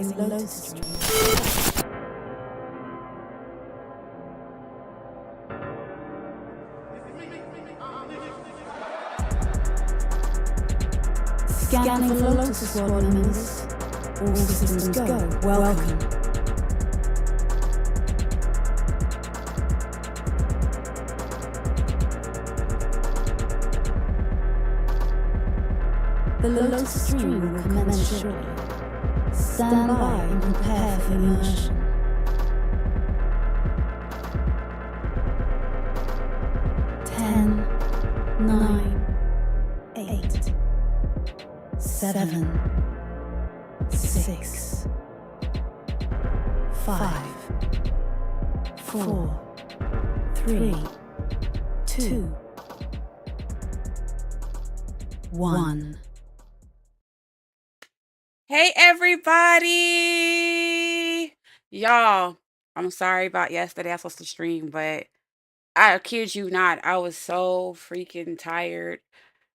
utilizing Lotus stream. Scanning for Lotus squad members. All systems go. Welcome. The Lotus stream will commence shortly. Stand by and prepare for immersion. 10, 9, 8, 7, 6, 5, 4, 3, 2, 1. Hey everybody! Y'all, I'm sorry about yesterday. I was supposed to stream, but I kid you not, I was so freaking tired.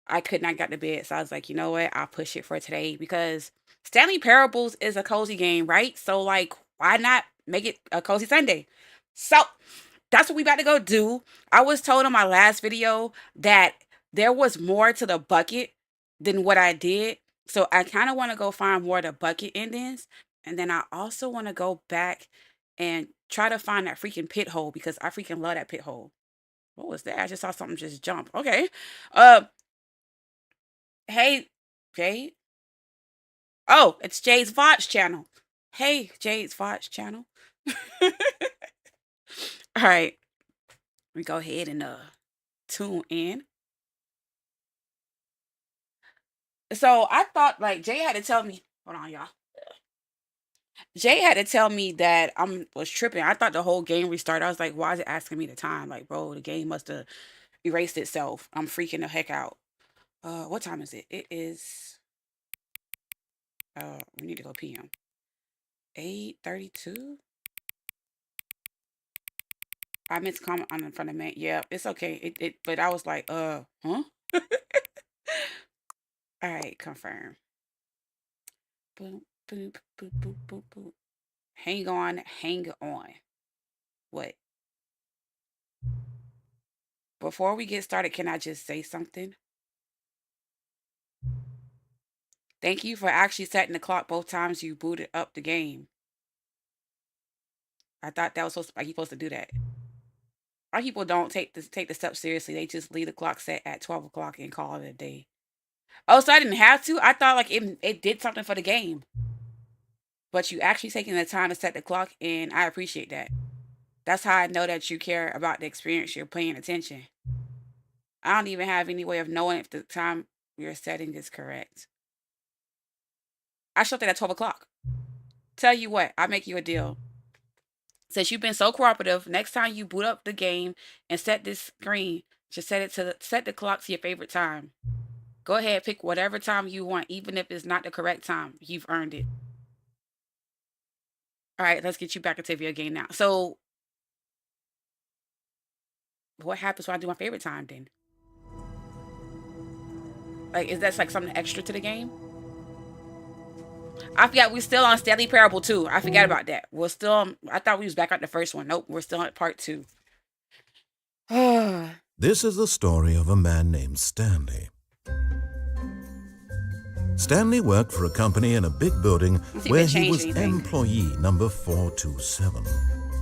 I could not get to bed. So I was like, you know what? I'll push it for today because Stanley Parables is a cozy game, right? So like, why not make it a cozy Sunday? So that's what we about to go do. I was told on my last video that there was more to the bucket than what I did. So I kind of want to go find more of the bucket endings. And then I also want to go back and try to find that freaking pit hole because I freaking love that pit hole. What was that? I just saw something just jump. Okay. Hey, Jade. Oh, it's Jade's Watch channel. Hey, Jade's Watch channel. All right. We go ahead and tune in. So I thought like Jay had to tell me, hold on, y'all. Jay had to tell me that I was tripping. I thought the whole game restarted. I was like, why is it asking me the time? Like, bro, the game must have erased itself. I'm freaking the heck out. What time is it? It is we need to go PM. 8:32. I meant to comment on in front of me. Yeah, it's okay. But I was like, huh? All right, confirm. Boop, boop, boop, boop, boop, boop. Hang on. What? Before we get started, can I just say something? Thank you for actually setting the clock both times you booted up the game. I thought that was supposed to, like, you're supposed to do that. Our people don't take the steps seriously. They just leave the clock set at 12 o'clock and call it a day. Oh, so I didn't have to? I thought like it did something for the game. But you actually taking the time to set the clock, and I appreciate that. That's how I know that you care about the experience. You're paying attention. I don't even have any way of knowing if the time you're setting is correct. I showed that at 12 o'clock. Tell you what, I'll make you a deal. Since you've been so cooperative, next time you boot up the game and set this screen, just set the clock to your favorite time. Go ahead, pick whatever time you want, even if it's not the correct time. You've earned it. All right, let's get you back into your game now. So, what happens when I do my favorite time then? Like, is that like something extra to the game? I forgot we're still on Stanley Parable 2. I forgot about that. We're still on, I thought we was back on the first one. Nope, we're still on part 2. This is the story of a man named Stanley. Stanley worked for a company in a big building where he was employee number 427.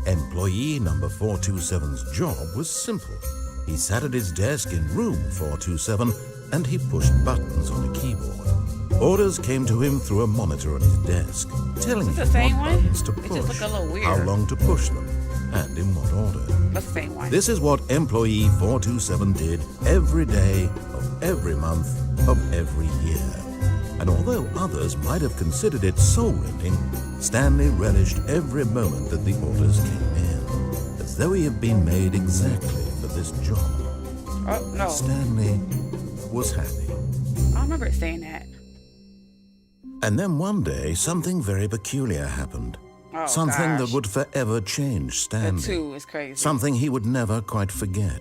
Employee number 427's job was simple. He sat at his desk in room 427 and he pushed buttons on a keyboard. Orders came to him through a monitor on his desk, telling him what buttons to push, how long to push them, and in what order. That's the same one. This is what employee 427 did every day of every month of every year. And although others might have considered it soul-rending, Stanley relished every moment that the orders came in, as though he had been made exactly for this job. Oh, no. Stanley was happy. I remember it saying that. And then one day, something very peculiar happened. Oh, something gosh. that would forever change Stanley. The 2 is crazy. Something he would never quite forget.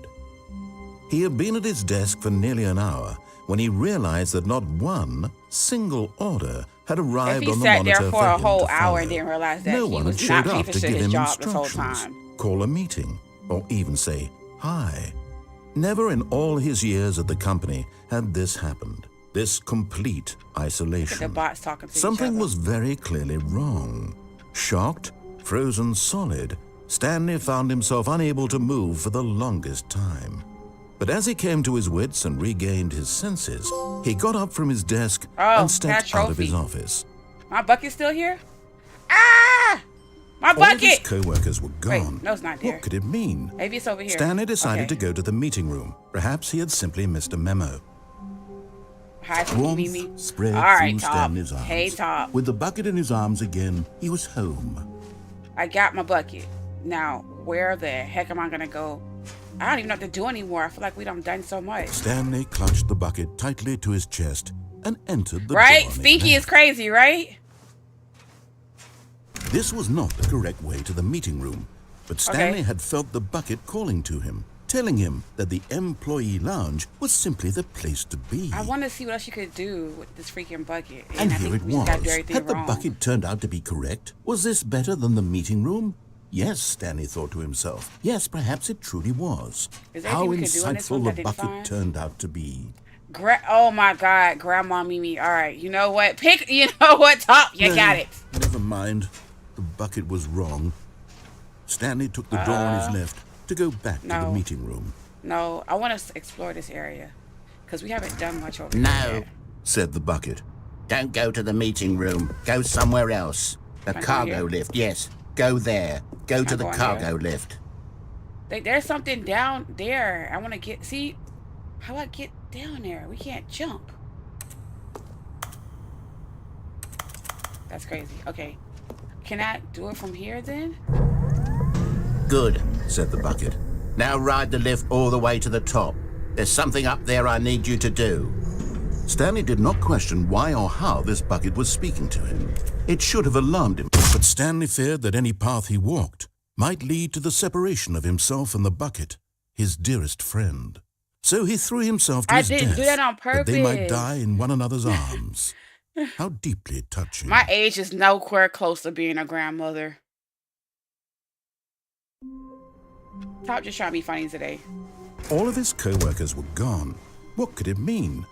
He had been at his desk for nearly an hour when he realized that not one single order had arrived on the monitor. If he sat there for a whole hour follow. and didn't realize that No he one was had not showed paying up to attention give to his him job this whole instructions, time. call a meeting, or even say hi. Never in all his years at the company had this happened. This complete isolation. The bots talking to Something each other. was very clearly wrong. Shocked, frozen solid, Stanley found himself unable to move for the longest time. But as he came to his wits and regained his senses, he got up from his desk and stepped out of his office. My bucket's still here? Ah! My bucket! All of his co-workers were gone. Wait, no, it's not there. What could it mean? Maybe it's over here. Stanley decided to go to the meeting room. Perhaps he had simply missed a memo. Hi, Mimi. Warmth spread All right, through Top. Stanley's arms. Hey, Top. With the bucket in his arms again, he was home. I got my bucket. Now, where the heck am I gonna go? I don't even know what to do anymore. I feel like we done so much. Stanley clutched the bucket tightly to his chest and entered the right? door on his Stinky back. is crazy, right? This was not the correct way to the meeting room, but Stanley had felt the bucket calling to him, telling him that the employee lounge was simply the place to be. I want to see what else you could do with this freaking bucket. And I here think it we just gotta do was. everything Had the wrong. bucket turned out to be correct? Was this better than the meeting room? Yes, Stanley thought to himself. Yes, perhaps it truly was. Is there How anything we could do in this one insightful that the didn't bucket find? turned out to be. Oh my God, Grandma Mimi. All right, you know what? You know what, Top? You No, got it. Never mind. The bucket was wrong. Stanley took the door on his left to go back to the meeting room. No, I want to explore this area because we haven't done much over here. No, said the bucket. Don't go to the meeting room. Go somewhere else. The cargo lift, yes. Go there. Go to the cargo lift. There's something down there. I want to get... See? How do I get down there? We can't jump. That's crazy. Okay. Can I do it from here then? Good, said the bucket. Now ride the lift all the way to the top. There's something up there I need you to do. Stanley did not question why or how this bucket was speaking to him. It should have alarmed him, but Stanley feared that any path he walked might lead to the separation of himself and the bucket, his dearest friend. So he threw himself to his death. I didn't do that on purpose. That they might die in one another's arms. How deeply touching. My age is nowhere close to being a grandmother. Top just trying to be funny today. All of his co-workers were gone. What could it mean?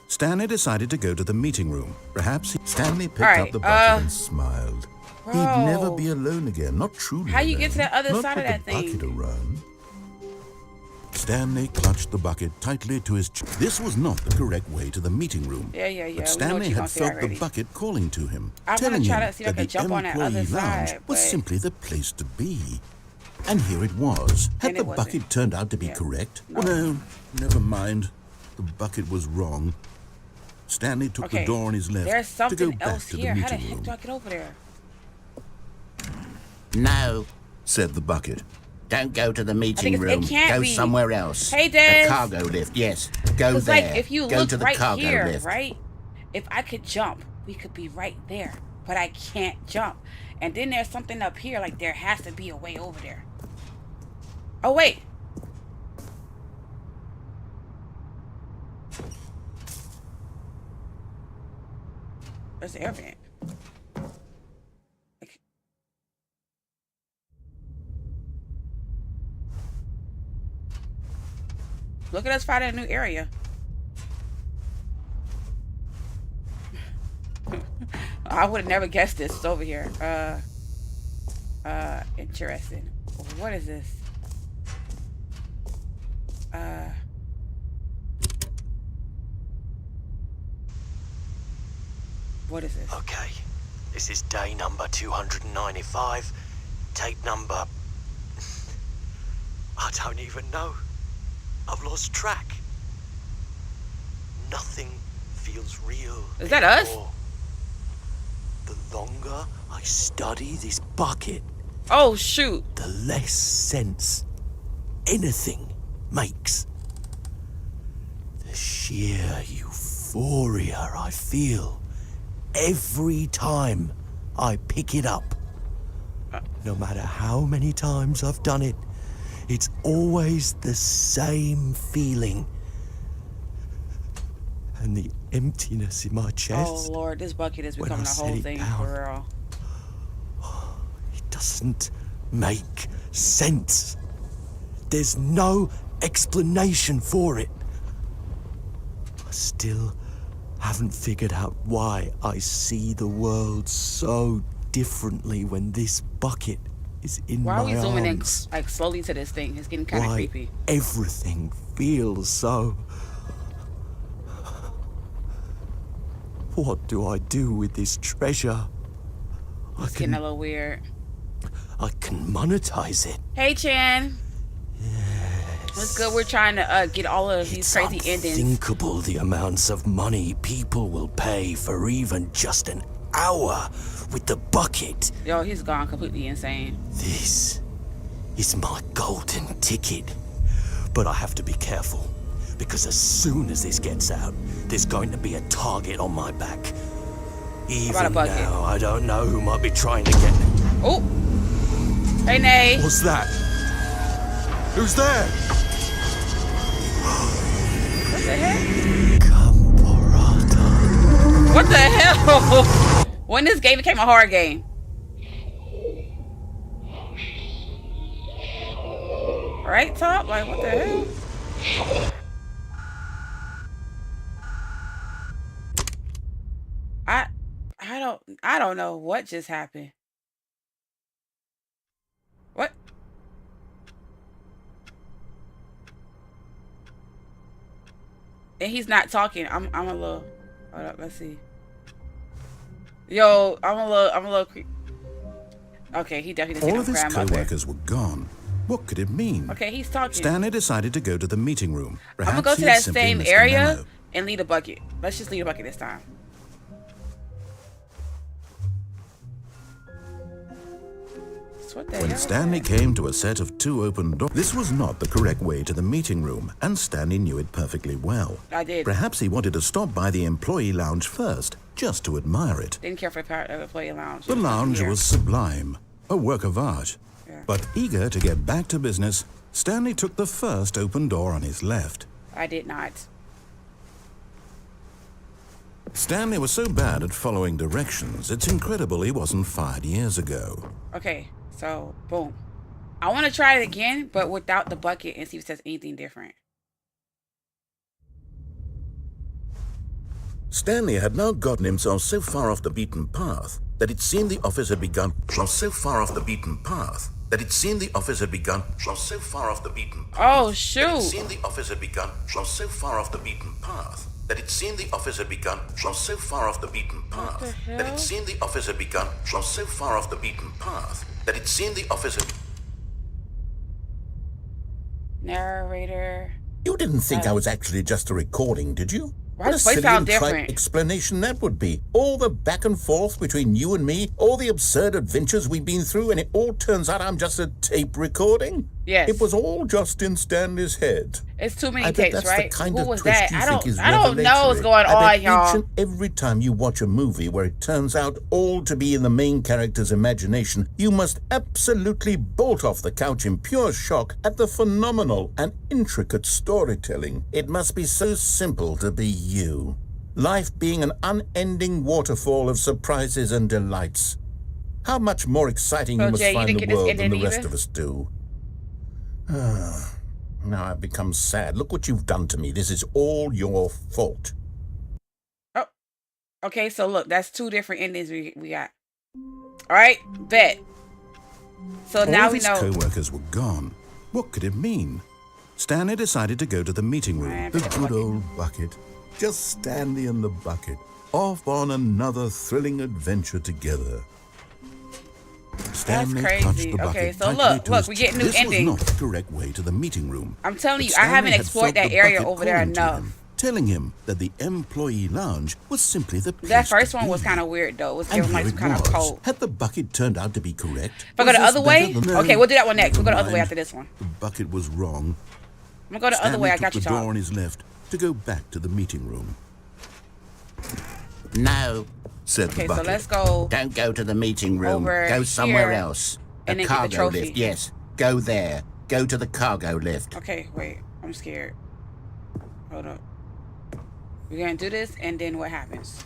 Stanley decided to go to the meeting room. Perhaps Stanley picked up the bucket and smiled. Bro. He'd never be alone again, not truly How you alone. get to the other Not side of with that the thing? bucket around. Stanley clutched the bucket tightly to his chest. This was not the correct way to the meeting room. Yeah. But Stanley had felt the bucket calling to him, I telling try him to see if I that can the jump on that other employee lounge side, was but- simply the place to be. And here it was. Had And the it wasn't. bucket turned out to be correct? No. Well, no, never mind. The bucket was wrong. Stanley took the door on his left There's to something go back else to here. the How the meeting heck room. do I get over there? No, said the bucket. don't go to the meeting it room. can't Go be. somewhere else. Hey, Des. The cargo lift, yes. Go It's there. like if you go look to the right cargo here, lift. right? If I could jump, we could be right there. But I can't jump. And then there's something up here, like there has to be a way over there. Oh, wait. There's the air vent. Look at us finding a new area. I would have never guessed this was over here. Interesting. What is this? What is this? Okay, this is day number 295. Tape number... I don't even know. I've lost track. Nothing feels real. Is that us? anymore. The longer I study this bucket, Oh, shoot. the less sense anything makes. The sheer euphoria I feel every time I pick it up. No matter how many times I've done it, It's always the same feeling. And the emptiness in my chest. Oh Lord, this bucket is when becoming I a set whole it thing down. for real. It doesn't make sense. There's no explanation for it. I still haven't figured out why I see the world so differently when this bucket is in Why are we my zooming in arms. like slowly to this thing? It's getting kind of Why creepy. everything feels so... What do I do with this treasure? It's getting a little weird. I can monetize it. Hey Chan. What's good? We're trying to get all of these crazy endings. It's unthinkable the amounts of money people will pay for even just an hour with the bucket. Yo, he's gone completely insane. This is my golden ticket. But I have to be careful, because as soon as this gets out, there's going to be a target on my back. Even now, I don't know who might be trying to get... Oh! Hey, Nay! What's that? Who's there? What the heck? Camporata. What the hell? When this game became a horror game? Right, Top? Like, what the hell? I don't know what just happened. What? And he's not talking. I'm a little. Hold up, let's see. Yo, I'm a little creep. Okay, he definitely All doesn't of his grandmother. co-workers were gone. What could it mean? Okay, he's talking. Stanley decided to go to the meeting room. I'm gonna go to that same area and lead a bucket. Let's just lead a bucket this time. What the When hell? Stanley came to a set of 2 open doors, this was not the correct way to the meeting room, and Stanley knew it perfectly well. I did. Perhaps he wanted to stop by the employee lounge first, just to admire it. Didn't care for the employee lounge. The lounge was sublime, a work of art. Yeah. But eager to get back to business, Stanley took the first open door on his left. I did not. Stanley was so bad at following directions, it's incredible he wasn't fired years ago. Okay, so boom. I want to try it again, but without the bucket and see if it says anything different. Stanley had now gotten himself so far off the beaten path that it seemed the office had begun. Oh shoot! Oh, narrator. You didn't think I was actually just a recording, did you? Why What a does voice silly sound and trite different? explanation that would be. All the back and forth between you and me, all the absurd adventures we've been through, and it all turns out I'm just a tape recording? Yes. It was all just in Stanley's head. It's too many I bet tapes, that's right? the kind Who of was twist that? you I think don't is know what's revelatory. going I on, bet y'all. each and every time you watch a movie where it turns out all to be in the main character's imagination, you must absolutely bolt off the couch in pure shock at the phenomenal and intricate storytelling. It must be so simple to be you. Life being an unending waterfall of surprises and delights. How much more exciting So, you must Jay, you find didn't the get this world than ending the rest either? of us do. Now I've become sad. Look what you've done to me. This is all your fault. Oh, okay. So look, that's 2 different endings we got. All right, bet. So now All we of his know. co-workers were gone. What could it mean? Stanley decided to go to the meeting room. Man, The pick up the good bucket. old bucket. Just Stanley and the bucket, off on another thrilling adventure together. Stanley crazy. clutched the bucket Okay, so tightly look, to look, his we get new This ending. was not the correct way to the meeting room. I'm telling But you, I haven't Stanley had explored felt that the area bucket over there calling to enough. him, telling him that the employee lounge was simply the place That first to one was be. kind of weird though. It was And giving like here some it kind of was. cold. Had the bucket turned out to be correct? If I go the Was other this way, better than okay, we'll do that one next. We'll go the Never other way mind. after this one. The bucket was wrong. I'm gonna go the other way. I got you, took the door Tom. on his left to go back to the meeting room. No, Said Okay, the so bucket. let's go. don't go to the meeting room. Over Go somewhere here else. and The then get the cargo trophy. lift, yes. Go there. Go to the cargo lift. Okay, wait. I'm scared. Hold up. We're gonna do this, and then what happens?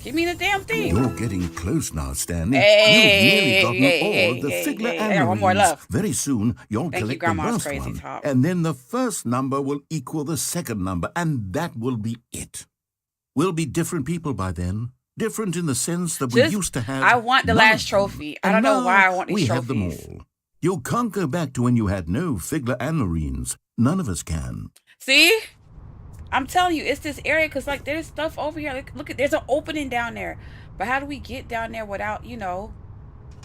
Give me the damn thing. You're getting close now, Stanley. Hey, You've nearly gotten all of the Figler I got one more Marines. left. Very soon, you'll Thank you, collect the Grandma's last crazy one. talk. And then the first number will equal the second number, and that will be it. We'll be different people by then. Different in the sense that we used to have. I want the none last of them. trophy. I And don't know why I now want these we trophies. have them all. You can't go back to when you had no Figler and Marines. None of us can. See? I'm telling you, it's this area because, like, there's stuff over here. Look at, there's an opening down there. But how do we get down there without, you know,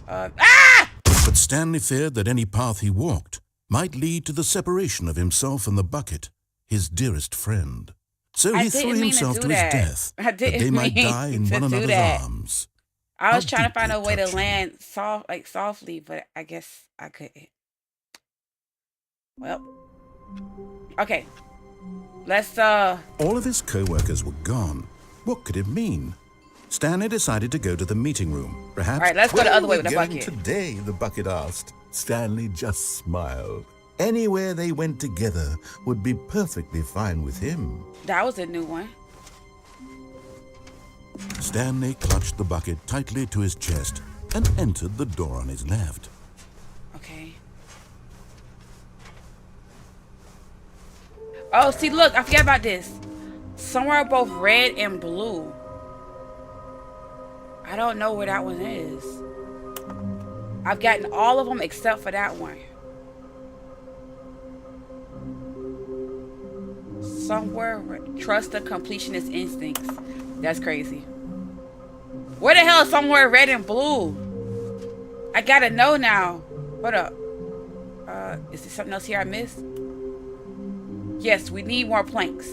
But Stanley feared that any path he walked might lead to the separation of himself and the bucket, his dearest friend. So I he didn't threw mean himself to to do his that. death, I that didn't they might mean die in to one do another's that. arms. I was How trying to find a deeply way to touching. land softly, but I guess I couldn't. Well, okay. Let's All of his co-workers were gone. What could it mean? Stanley decided to go to the meeting room. Perhaps. All right, let's go the other way with the going bucket. today? The bucket asked. Stanley just smiled. Anywhere they went together would be perfectly fine with him. That was a new one. Stanley clutched the bucket tightly to his chest and entered the door on his left. Okay. Oh, see, look, I forgot about this. Somewhere both red and blue. I don't know where that one is. I've gotten all of them except for that one. Somewhere, trust the completionist instincts. That's crazy. Where the hell is somewhere red and blue? I gotta know now. Hold up. Is there something else here I missed? Yes, we need more planks.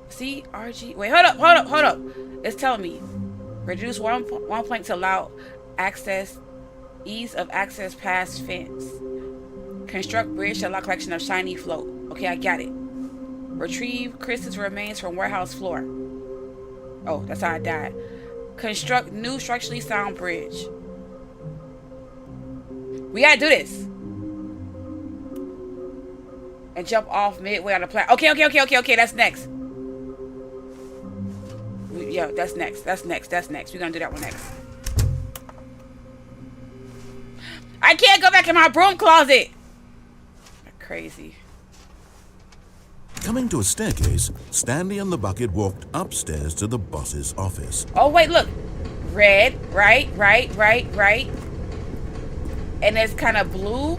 See, RG. Wait, hold up. It's telling me. Reduce one plank to allow access, ease of access past fence. Construct bridge to allow collection of shiny float. Okay, I got it. Retrieve Chris's remains from warehouse floor. Oh, that's how I died. Construct new structurally sound bridge. We gotta do this. And jump off midway on the platform. Okay, that's next. Yeah, that's next. We're gonna do that one next. I can't go back in my broom closet. Crazy. Coming to a staircase, Stanley and the bucket walked upstairs to the boss's office. Oh, wait, look. Red, right. And it's kind of blue.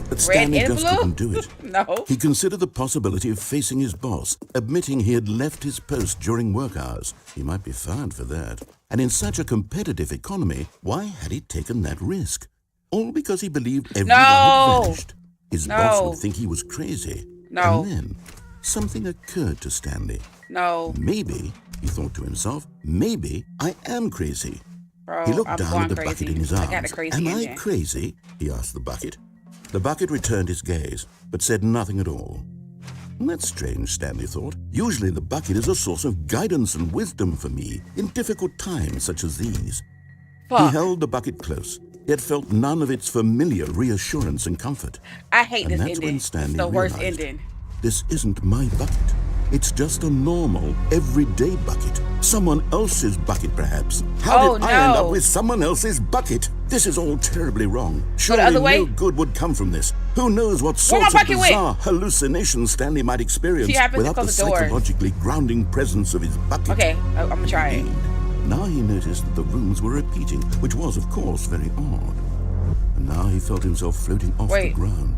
But Stanley and just blue? couldn't do it. No. He considered the possibility of facing his boss, admitting he had left his post during work hours. He might be fired for that. And in such a competitive economy, why had he taken that risk? All because he believed everyone had vanished. His boss would think he was crazy. No. And then something occurred to Stanley. No. Maybe, he thought to himself, maybe I am crazy. Bro, He looked I'm down going at the crazy. bucket in his I arms. got a crazy Am I engine. crazy? He asked the bucket. The bucket returned his gaze, but said nothing at all. That's strange, Stanley thought. Usually the bucket is a source of guidance and wisdom for me in difficult times such as these. He held the bucket close, yet felt none of its familiar reassurance and comfort. I hate And this that's ending. when It's Stanley the worst realized, ending. this isn't my bucket. It's just a normal, everyday bucket. Someone else's bucket, perhaps. How did I end up with someone else's bucket? This is all terribly wrong. Surely other way? no good would come from this. Who knows what sorts of bucket went? bizarre hallucinations Stanley might experience See, happens to without the close the door. psychologically grounding presence of his bucket. Okay, I'm gonna try it. Indeed. Now he noticed that the rooms were repeating, which was, of course, very odd. And now he felt himself floating off the ground.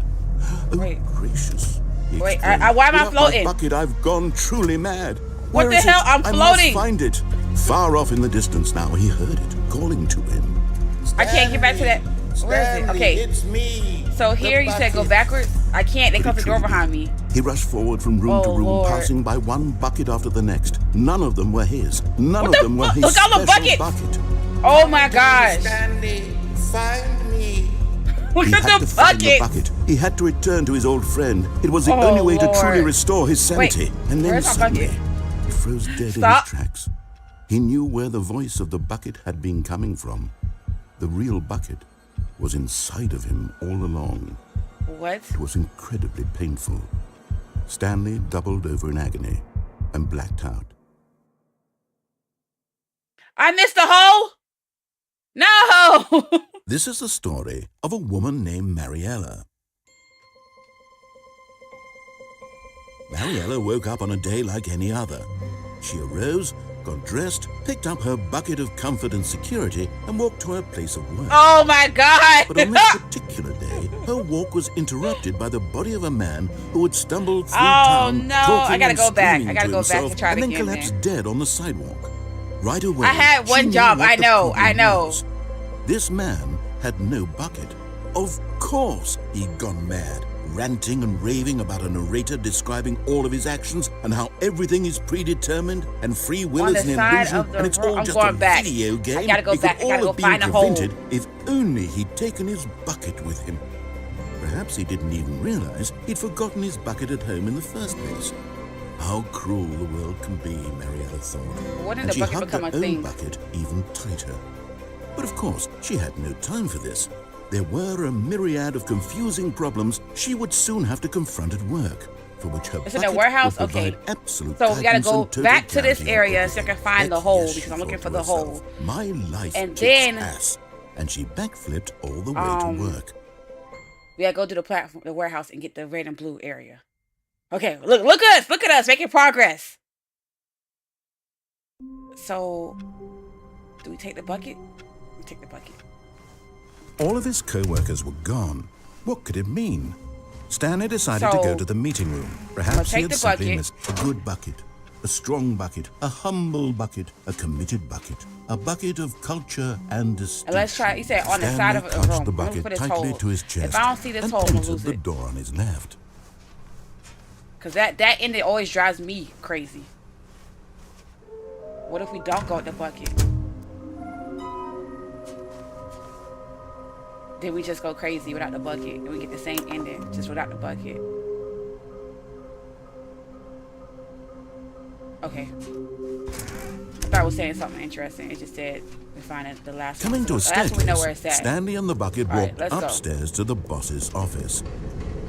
Oh, Wait. gracious. He Wait, exclaimed, why am I "Without floating? My bucket, I've gone truly mad. What Where the is hell? it? I'm I floating. must find it. Far off in the distance now, he heard it, calling to him. I can't get back to that. Where is it? Okay. It's me. So here you said go backwards. I can't. They closed the door behind me. He rushed forward from room to room, Lord. passing by one bucket after the next. None of them were his. None What of the them were fuck? his Look, all the special buckets. bucket. Oh my gosh. Stanley, find me. Look He at had the to find the bucket. bucket. He had to return to his old friend. It was the Oh, only way to truly Lord. restore his sanity. And then where's my suddenly, bucket? he froze dead Stop. in his tracks. He knew where the voice of the bucket had been coming from. The real bucket was inside of him all along. What? It was incredibly painful. Stanley doubled over in agony and blacked out. I missed the hole? No! This is the story of a woman named Mariella. Mariella woke up on a day like any other. She arose, got dressed, picked up her bucket of comfort and security, and walked to her place of work. Oh my God! But on this particular day, her walk was interrupted by the body of a man who had stumbled through town, no! talking I gotta and go back. screaming I gotta to go back himself, and try it and then again. collapsed dead on the sidewalk. Right away, I had she one knew job. what I the know. problem I know. was. This man had no bucket. Of course, he'd gone mad, ranting and raving about a narrator describing all of his actions and how everything is predetermined and free will On is the an side illusion of the and it's room. all I'm just going a back. video game. I gotta go It back. could I gotta all go have been find a hole. prevented if only he'd taken his bucket with him. Perhaps he didn't even realize he'd forgotten his bucket at home in the first place. How cruel the world can be, Mariella thought. When did And the she bucket hugged become her a own thing? bucket even tighter. But of course, she had no time for this. There were a myriad of confusing problems she would soon have to confront at work, for which her It's in a bucket warehouse? would provide Okay. absolute So we gotta guidance go and total back to this clarity on area so I everything. can find the Heck hole, yes, she because I'm thought looking to for the herself. hole. My life And kicks then- ass. And she backflipped all the way to work. We gotta go to the platform, the warehouse, and get the red and blue area. Okay, look at us making progress. So, do we take the bucket? We take the bucket. All of his co-workers were gone. What could it mean? Stanley decided to go So, to the meeting room. Perhaps he take had the simply bucket. missed a good bucket, a strong bucket, a humble bucket, a committed bucket, a bucket of culture and distinction. And let's try. He said on the Stanley side of the clutched room. the I'm gonna bucket put this tightly hole. to his chest If I don't see this and hole, I'm gonna entered lose the it. door on his left. Cause that ending always drives me crazy. What if we don't go with the bucket? Then we just go crazy without the bucket, and we get the same ending just without the bucket. Okay. I thought I was saying something interesting. It just said we find it the last one. Coming to a That's when we know where it's staircase, at. Stanley and the bucket All right, walked let's go. upstairs to the boss's office.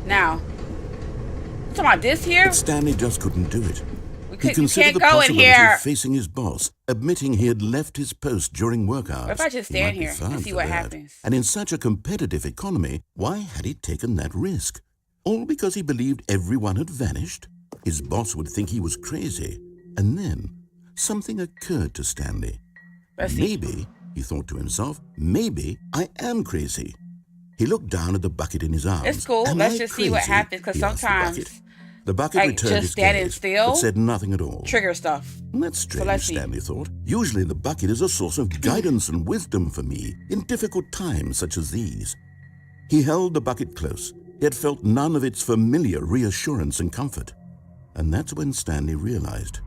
Now, you talking about this here? But Stanley just couldn't do it. We He you considered can't the go in possibility here. of facing his boss, admitting he had left his post during work hours. What if I just He might stand be here and fined see for what that. happens? And in such a competitive economy, why had he taken that risk? All because he believed everyone had vanished? His boss would think he was crazy. And then something occurred to Stanley. Let's see. Maybe, he thought to himself, maybe I am crazy. He looked down at the bucket in his arms. It's cool. Am Let's I just see what crazy? happens, because He asked the sometimes, bucket. The bucket like, returned just his standing gaze, still but said nothing at all. trigger stuff. That's strange, let's see. Stanley thought. Usually the bucket is a source of guidance and wisdom for me in difficult times such as these. He held the bucket close, yet felt none of its familiar reassurance and comfort. And that's when Stanley realized,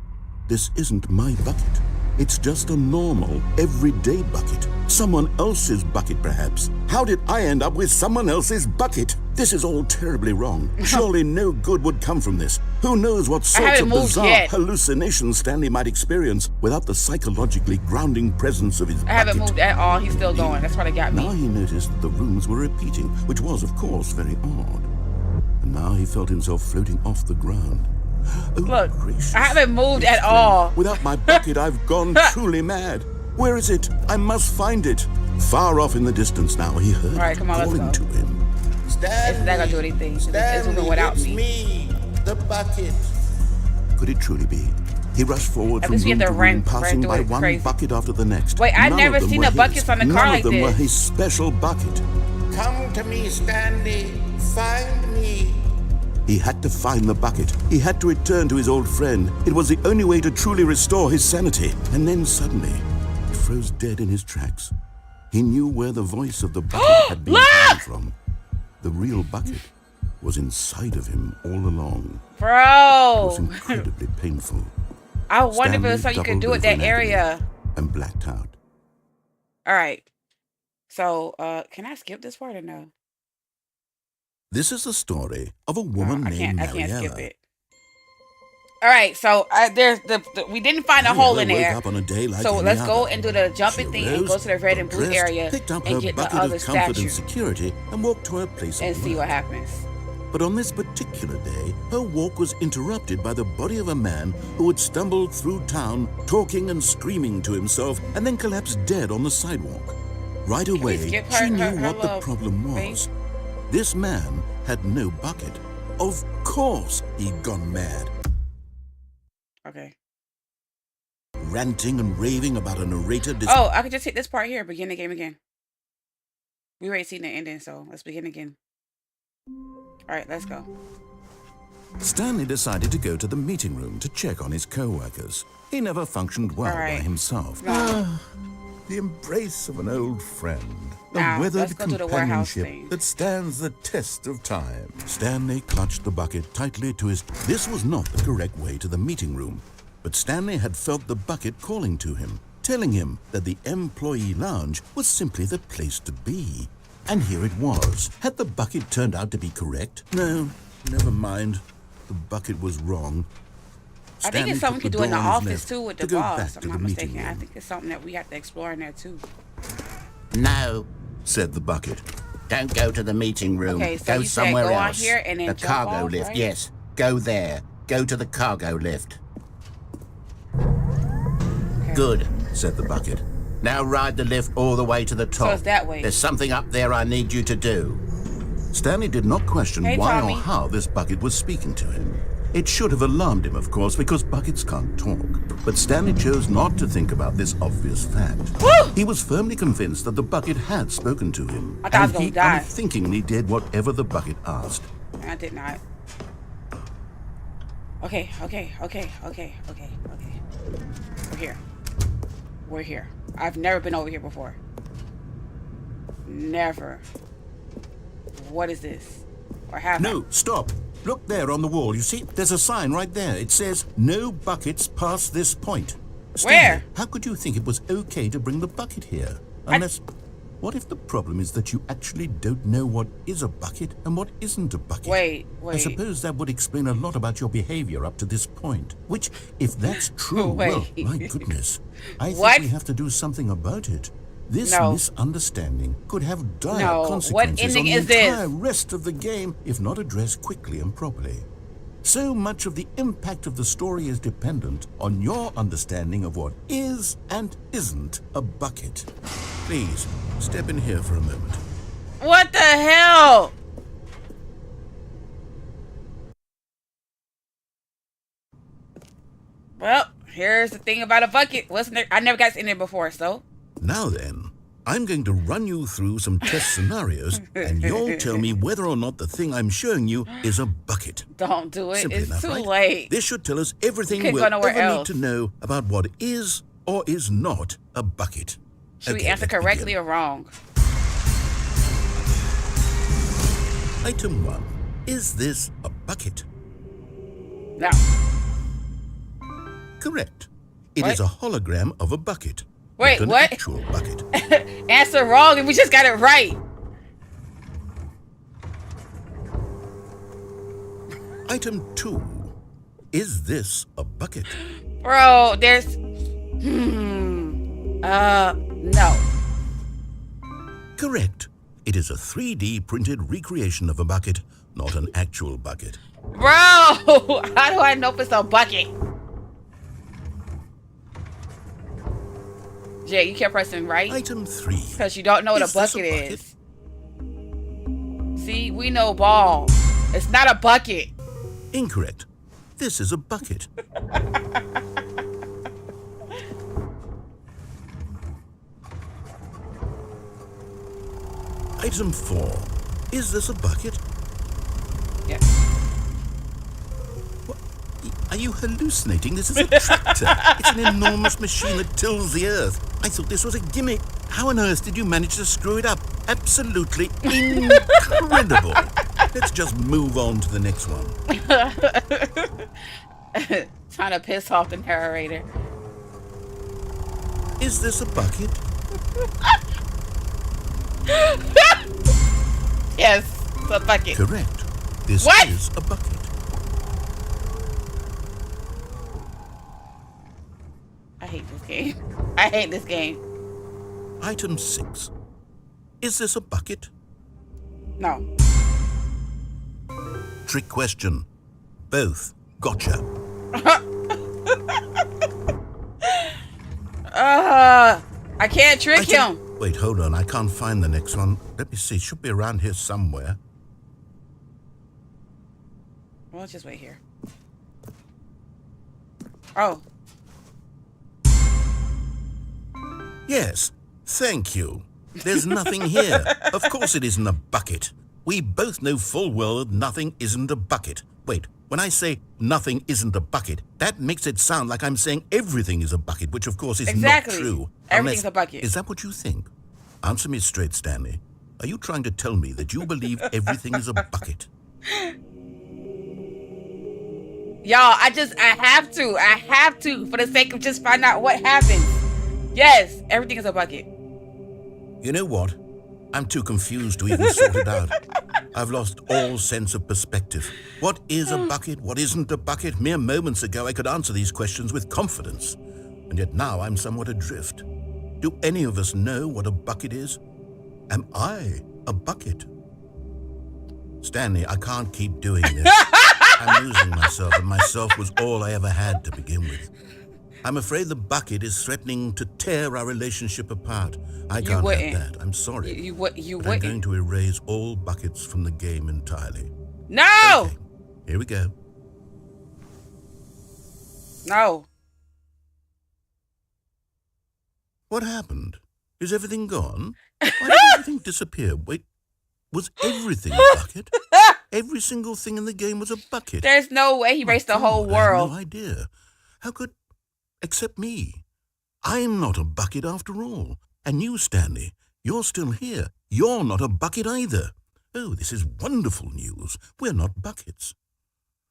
this isn't my bucket. It's just a normal, everyday bucket. Someone else's bucket, perhaps. How did I end up with someone else's bucket? This is all terribly wrong. Surely no good would come from this. Who knows what sorts haven't of moved bizarre yet. hallucinations Stanley might experience without the psychologically grounding presence of his I bucket. haven't moved at all. He's still going. That's why they got Now me. he noticed that the rooms were repeating, which was, of course, very odd. And now he felt himself floating off the ground. Oh, Look, gracious. I haven't moved He at exclaimed. all. Without my bucket, I've gone truly mad. Where is it? I must find it. Far off in the distance now, he heard All right, it come on, let's calling go. to him. It's not gonna do anything. It's moving without it's me. the bucket. Could it truly be? He rushed forward At from least we room have to to room, run passing through by it one crazy. bucket after the next. Wait, I've None never of them seen were the buckets his. on the car None like of them were this. his special bucket. Come to me, Stanley. Find me. He had to find the bucket. He had to return to his old friend. It was the only way to truly restore his sanity. And then suddenly, he froze dead in his tracks. He knew where the voice of the bucket had been coming from. The real bucket was inside of him all along. It was Bro. incredibly painful. I wonder if it was Stanley something you could doubled do with over that in agony area. and blacked out. All right. So, can I skip this part or no? This is the story of a woman I named can't skip Mariella. it. All right, so there's we didn't find a hole in there. Up on a day like So let's go other. and do the jumping thing and go to the red and blue dressed, area picked up and her get the bucket other of comfort statue and security and walked to her place and of see work. what happens. But on this particular day, her walk was interrupted by the body of a man who had stumbled through town, talking and screaming to himself, and then collapsed dead on the sidewalk. Right away, she knew what the problem was. This man had no bucket. Of course, he'd gone mad. Okay. Ranting and raving about a narrator. Oh, I could just hit this part here. Begin the game again. We already seen the ending, so let's begin again. All right, let's go. Stanley decided to go to the meeting room to check on his co-workers. He never functioned well by himself. The embrace of an old friend. A Now, let's weathered go to the warehouse companionship thing. that stands the test of time. Stanley clutched the bucket tightly to his... This was not the correct way to the meeting room, but Stanley had felt the bucket calling to him, telling him that the employee lounge was simply the place to be. And here it was. Had the bucket turned out to be correct? No, never mind. The bucket was wrong. I think it's something we could do in the office too with the boss. I'm not mistaken. I Room. think it's something that we have to explore in there too. No, Said the bucket. don't go to the meeting room. Okay, so go you said somewhere go out else. here and then the jump cargo off, lift, right? yes. Go there. Go to the cargo lift. Okay. Good, said the bucket. Now ride the lift all the way to the top. So it's that way. There's something up there I need you to do. Stanley did not question Hey, why Tommy. or how this bucket was speaking to him. It should have alarmed him, of course, because buckets can't talk. But Stanley chose not to think about this obvious fact. Woo! He was firmly convinced that the bucket had spoken to him. I thought I was and he gonna die. unthinkingly did whatever the bucket asked. I did not. Okay. We're here. We're here. I've never been over here before. Never. What is this? Or have No, stop. Look there on the wall. You see, there's a sign right there. It says, no buckets past this point. Stanley, Where? how could you think it was okay to bring the bucket here? Unless... What if the problem is that you actually don't know what is a bucket and what isn't a bucket? Wait. I suppose that would explain a lot about your behavior up to this point. Which, if that's true, well, Wait. my goodness. I think What? we have to do something about it. This No. misunderstanding could have dire No. What consequences ending on the is this? entire rest of the game if not addressed quickly and properly. So much of the impact of the story is dependent on your understanding of what is and isn't a bucket. Please, step in here for a moment. What the hell? Well, here's the thing about a bucket. Wasn't there? I never got in there before, so. Now then, I'm going to run you through some test scenarios, and you'll tell me whether or not the thing I'm showing you is a bucket. Don't do it. Simply It's enough, too right? late. This should tell us everything Couldn't we'll go nowhere ever else. need to know about what is or is not a bucket. Should we Okay, answer let's correctly begin. or wrong? Item 1. Is this a bucket? No. Correct. It What? is a hologram of a bucket. Wait, not an what? actual bucket. Answer wrong, and we just got it right. Item 2. Is this a bucket? Bro, there's... no. Correct. It is a 3D printed recreation of a bucket, not an actual bucket. Bro, how do I know if it's a bucket? Jay, you kept pressing right? Item 3. Because you don't know what Is a this a bucket bucket? is. See, we know ball. It's not a bucket. Incorrect. This is a bucket. Item 4. Is this a bucket? Yes. What? Are you hallucinating? This is a tractor. It's an enormous machine that tills the earth. I thought this was a gimmick. How on earth did you manage to screw it up? Absolutely incredible. Let's just move on to the next one. Trying to piss off the narrator. Is this a bucket? Yes, it's a bucket. Correct. This What? is a bucket. hate this game. I hate this game. Item 6. Is this a bucket? No. Trick question. Both. Gotcha. I can't trick him. Wait, hold on. I can't find the next one. Let me see. It should be around here somewhere. Well, let's just wait here. Oh. Yes. Thank you. There's nothing here. Of course it isn't a bucket. We both know full well that nothing isn't a bucket. Wait, when I say nothing isn't a bucket, that makes it sound like I'm saying everything is a bucket, which of course is not true. Everything's a bucket. Is that what you think? Answer me straight, Stanley. Are you trying to tell me that you believe everything is a bucket? Y'all, I have to, for the sake of just find out what happens. Yes, everything is a bucket. You know what? I'm too confused to even sort it out. I've lost all sense of perspective. What is a bucket? What isn't a bucket? Mere moments ago, I could answer these questions with confidence. And yet now I'm somewhat adrift. Do any of us know what a bucket is? Am I a bucket? Stanley, I can't keep doing this. I'm losing myself, and myself was all I ever had to begin with. I'm afraid the bucket is threatening to tear our relationship apart. I can't have that. I'm sorry. You wouldn't. I'm going to erase all buckets from the game entirely. No! Okay, here we go. No. What happened? Is everything gone? Why did everything disappear? Wait, was everything a bucket? Every single thing in the game was a bucket. There's no way he erased the whole world. I have no idea. How could... Except me. I'm not a bucket after all. And you, Stanley, you're still here. You're not a bucket either. Oh, this is wonderful news. We're not buckets.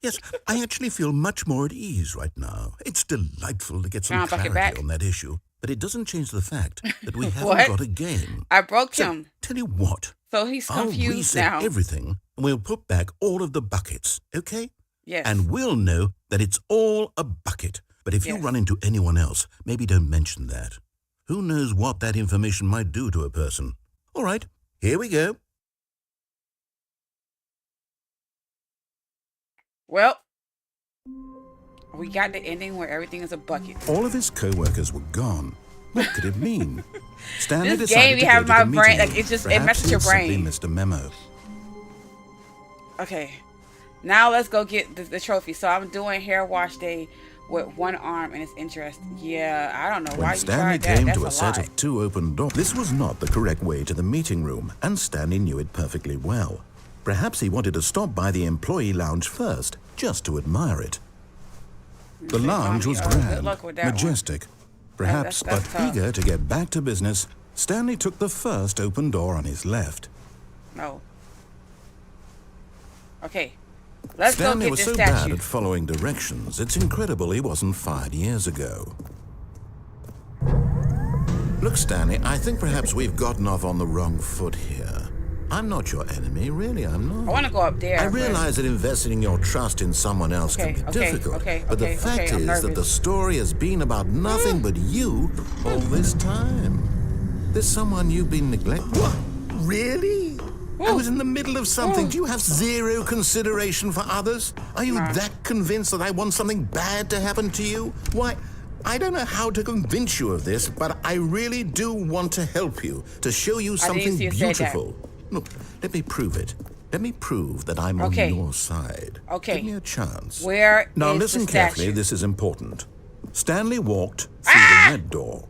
Yes, I actually feel much more at ease right now. It's delightful to get some clarity on that issue. But it doesn't change the fact that we haven't got a game. I broke him. Tell you what. So he's confused I'll reset now. everything, and we'll put back all of the buckets, okay? Yes. And we'll know that it's all a bucket. But if you run into anyone else, maybe don't mention that. Who knows what that information might do to a person? All right, here we go. Well, we got the ending where everything is a bucket. All of his co-workers were gone. What could it mean? Stanley this decided game, to you have go my to the brain, meeting like it's just room. it messes your brain. Simply missed a memo. Okay, now let's go get the trophy. So I'm doing hair wash day with one arm, and it's interesting. Yeah, I don't know why you Stanley tried that. came That's to a a set lot. of 2 open doors. This was not the correct way to the meeting room, and Stanley knew it perfectly well. Perhaps he wanted to stop by the employee lounge first, just to admire it. The lounge was grand, majestic. Perhaps, but eager to get back to business, Stanley took the first open door on his left. No. Okay. Let's Stanley go get was this so statue. bad at following directions, it's incredible he wasn't fired years ago. Look, Stanley, I think perhaps we've gotten off on the wrong foot here. I'm not your enemy, really, I'm not. I want to go up there. I realize that investing your trust in someone else can be difficult, but the fact is that the story has been about nothing but you all this time. There's someone you've been neglecting. What? Really? I was in the middle of something. Do you have zero consideration for others? Are you that convinced that I want something bad to happen to you? Why, I don't know how to convince you of this, but I really do want to help you, to show you something beautiful. Look, let me prove it. Let me prove that I'm on your side. Okay. Give me a chance. Where now is listen the carefully, statue? this is important. Stanley walked through the red door.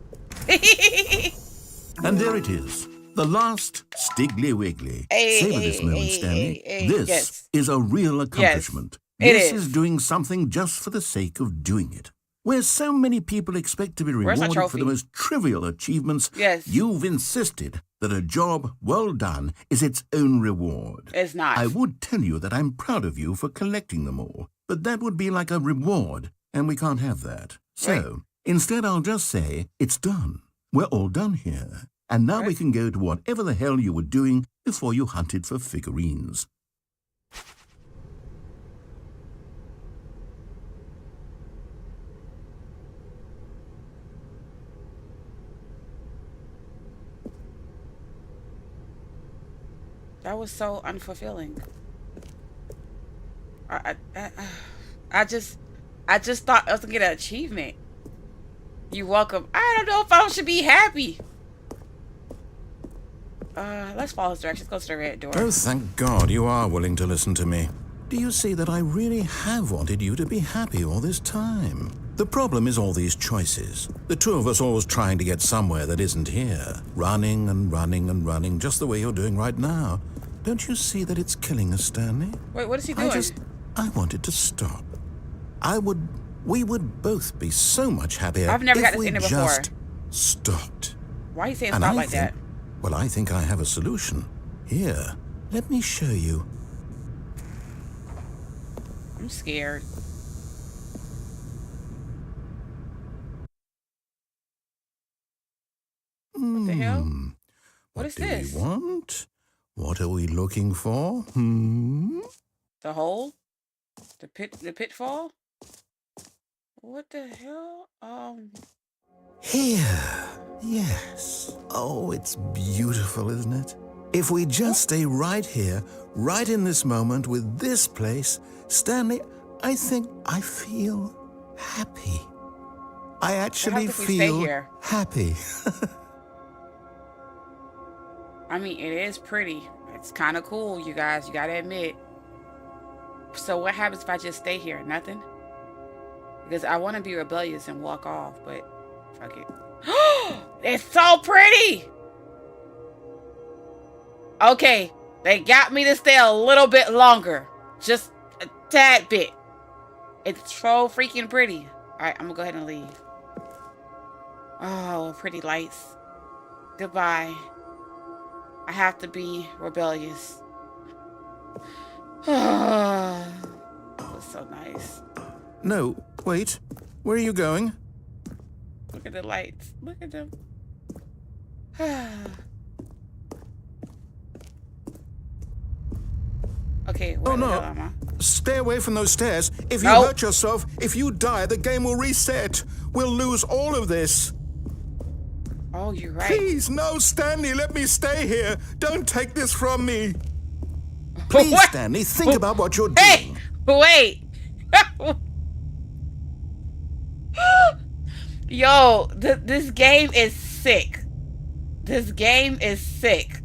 And there it is. The last Stiggly Wiggly. Savor this moment, Stanley. This is a real accomplishment. This is doing something just for the sake of doing it. Where so many people expect to be rewarded for the most trivial achievements, you've insisted that a job well done is its own reward. It's not. I would tell you that I'm proud of you for collecting them all, but that would be like a reward, and we can't have that. So, instead I'll just say, it's done. We're all done here. And now we can go to whatever the hell you were doing before you hunted for figurines. That was so unfulfilling. I just thought I was gonna get an achievement. You're welcome. I don't know if I should be happy. Let's follow his directions. Let's go to the red door. Oh, thank God you are willing to listen to me. Do you see that I really have wanted you to be happy all this time? The problem is all these choices. The two of us always trying to get somewhere that isn't here. Running and running and running, just the way you're doing right now. Don't you see that it's killing us, Stanley? Wait, what is he doing? I wanted to stop. We would both be so much happier I've never got if this we in it before. just stopped. Why are you saying And stop I like think, that? well, I think I have a solution. Here, let me show you. I'm scared. What the hell? What is this? What do we want? What are we looking for? The hole? The pitfall? What the hell? Here. Yes. Oh, it's beautiful, isn't it? If we just stay right here, right in this moment with this place, Stanley, I think I feel happy. I actually if we stay feel here? happy. I mean, it is pretty. It's kind of cool, you guys. You gotta admit. So what happens if I just stay here? Nothing? Because I want to be rebellious and walk off, but fuck it. It's so pretty! Okay, they got me to stay a little bit longer. Just a tad bit. It's so freaking pretty. Alright, I'm gonna go ahead and leave. Oh, pretty lights. Goodbye. I have to be rebellious. That was so nice. No, wait. Where are you going? Look at the lights. Look at them. Okay, where the hell am I? Stay away from those stairs. If you Nope. hurt yourself, if you die, the game will reset. We'll lose all of this. Oh, you're right. Please, no, Stanley, let me stay here. Don't take this from me. Please, What? Stanley, think about what you're Hey! doing. Wait! Yo, this game is sick. This game is sick.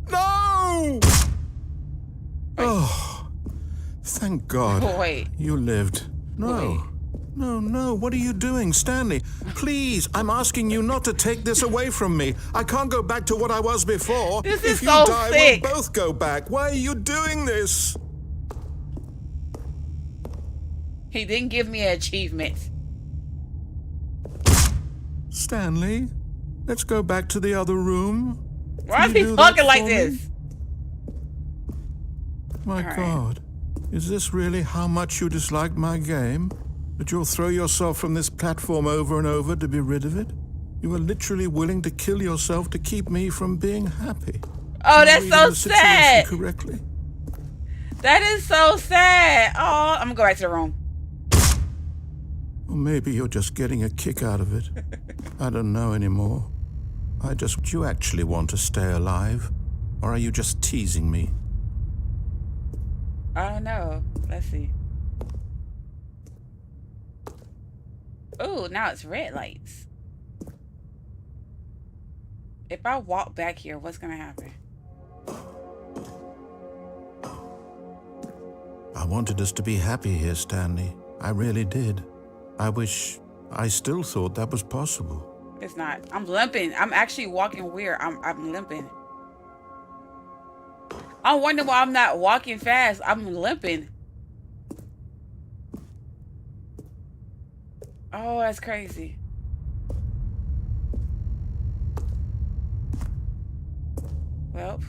No! Oh, thank God. Wait. You lived. No. Wait. No, what are you doing, Stanley? Please, I'm asking you not to take this away from me. I can't go back to what I was before. This is if you so die, sick. we'll both go back. Why are you doing this? He didn't give me an achievement. Stanley, let's go back to the other room. Why is Can he you do talking that like for me? this? My All right. God, is this really how much you dislike my game? That you'll throw yourself from this platform over and over to be rid of it? You are literally willing to kill yourself to keep me from being happy. Oh, Am I that's reading so the situation sad. correctly? That is so sad. Oh, I'm gonna go back to the room. Or maybe you're just getting a kick out of it. I don't know anymore. Do you actually want to stay alive? Or are you just teasing me? I don't know. Let's see. Oh, now it's red lights. If I walk back here, what's gonna happen? I wanted us to be happy here, Stanley. I really did. I still thought that was possible. It's not. I'm limping. I'm actually walking weird. I'm limping. I wonder why I'm not walking fast. I'm limping. Oh, that's crazy. Well.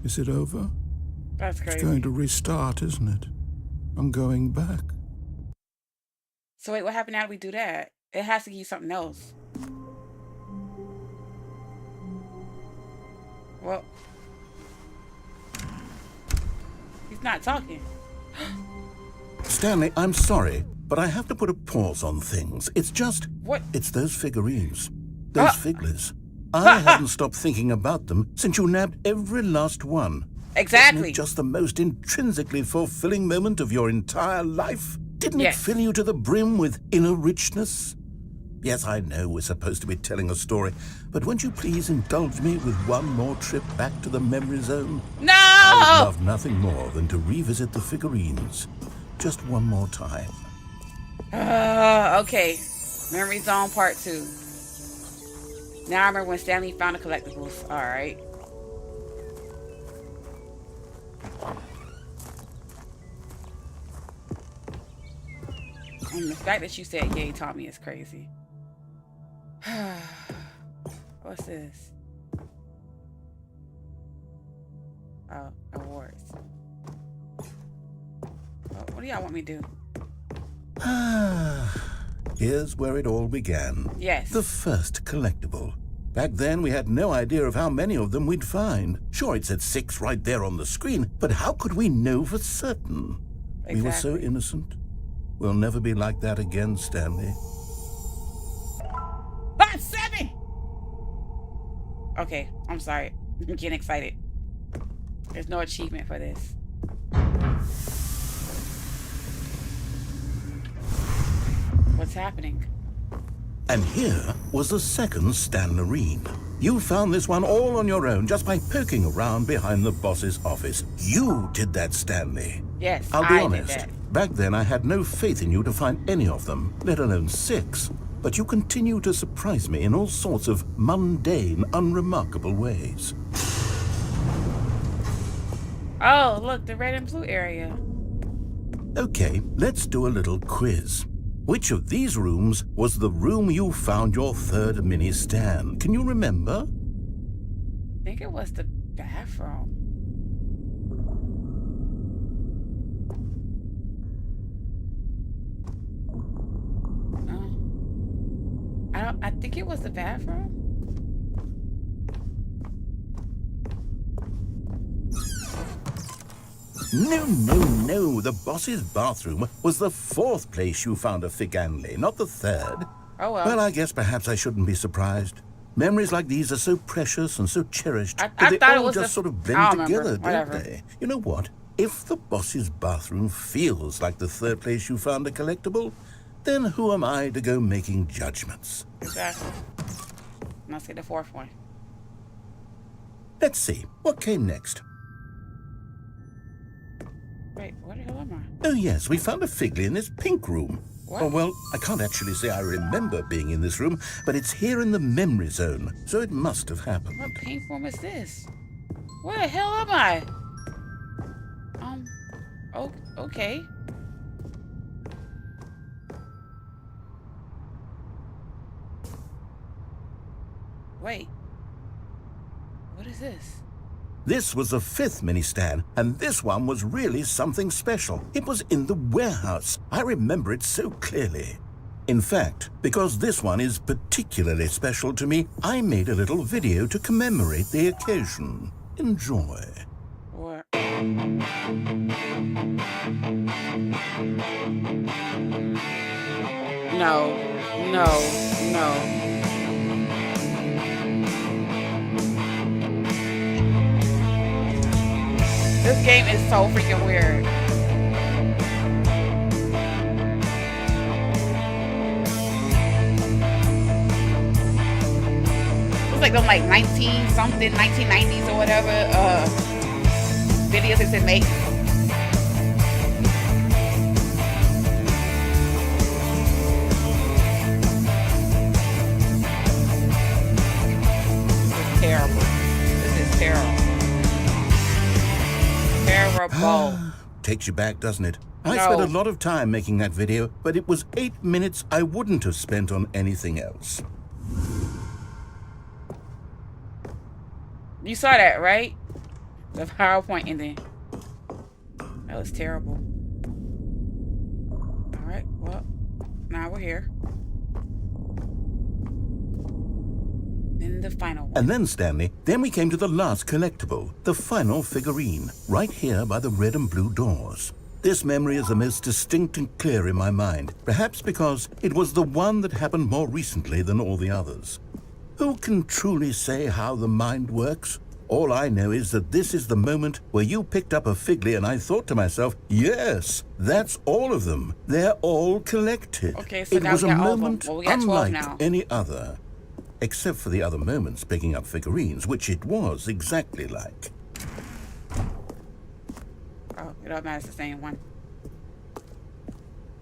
Is it over? That's It's crazy. going to restart, isn't it? I'm going back. So wait, what happened now that we do that? It has to give you something else. Well, he's not talking. Stanley, I'm sorry, but I have to put a pause on things. It's just... What? It's those figurines. Those figglers. I haven't stopped thinking about them since you nabbed every last one. Exactly. Wasn't it just the most intrinsically fulfilling moment of your entire life? Didn't Yes. it fill you to the brim with inner richness? Yes, I know we're supposed to be telling a story, but won't you please indulge me with one more trip back to the memory zone? No! I would love nothing more than to revisit the figurines. Just one more time. Okay. Memory Zone Part 2. Now I remember when Stanley found the collectibles. Alright. And the fact that you said yay, Tommy, is crazy. What's this? Oh, awards. What do y'all want me to do? Here's where it all began. Yes. The first collectible. Back then, we had no idea of how many of them we'd find. Sure, it said 6 right there on the screen, but how could we know for certain? Exactly. We were so innocent. We'll never be like that again, Stanley. 7! Okay, I'm sorry. I'm getting excited. There's no achievement for this. What's happening? And here was the second Stanlerine. You found this one all on your own just by poking around behind the boss's office. You did that, Stanley. Yes, I'll be I honest. did that. Back then, I had no faith in you to find any of them, let alone 6. But you continue to surprise me in all sorts of mundane, unremarkable ways. Oh, look, the red and blue area. Okay, let's do a little quiz. Which of these rooms was the room you found your third mini stand? Can you remember? I think it was the bathroom. I think it was the bathroom. No. The boss's bathroom was the 4th place you found a Figanley, not the 3rd. Oh well. Well, I guess perhaps I shouldn't be surprised. Memories like these are so precious and so cherished I that they thought it all was just the- sort of I blend don't together, remember. don't Whatever. they? You know what? If the boss's bathroom feels like the 3rd place you found a collectible, then who am I to go making judgments? Exactly. And I'll say the 4th one. Let's see. What came next? Wait, where the hell am I? Oh, yes, we found a Figley in this pink room. What? Oh, well, I can't actually say I remember being in this room, but it's here in the memory zone, so it must have happened. What pink room is this? Where the hell am I? Oh, okay. Wait. What is this? This was the 5th mini stand, and this one was really something special. It was in the warehouse. I remember it so clearly. In fact, because this one is particularly special to me, I made a little video to commemorate the occasion. Enjoy. Or no. This game is so freaking weird. It's like them like 19-something, 1990s or whatever videos that they make. Terrible. This is terrible. Terrible. Takes you back, doesn't it? I No. spent a lot of time making that video, but it was 8 minutes I wouldn't have spent on anything else. You saw that, right? The PowerPoint ending. That was terrible. All right, well, now we're here. Then the final one. And then, Stanley, then we came to the last collectible, the final figurine, right here by the red and blue doors. This memory is the most distinct and clear in my mind, perhaps because it was the one that happened more recently than all the others. Who can truly say how the mind works? All I know is that this is the moment where you picked up a Figley and I thought to myself, yes, that's all of them. They're all collected. Okay, so it now was we a got all of them. moment Well, we got 12 unlike now. any other. Except for the other moments picking up figurines, which it was exactly like. Oh, it all matters the same one.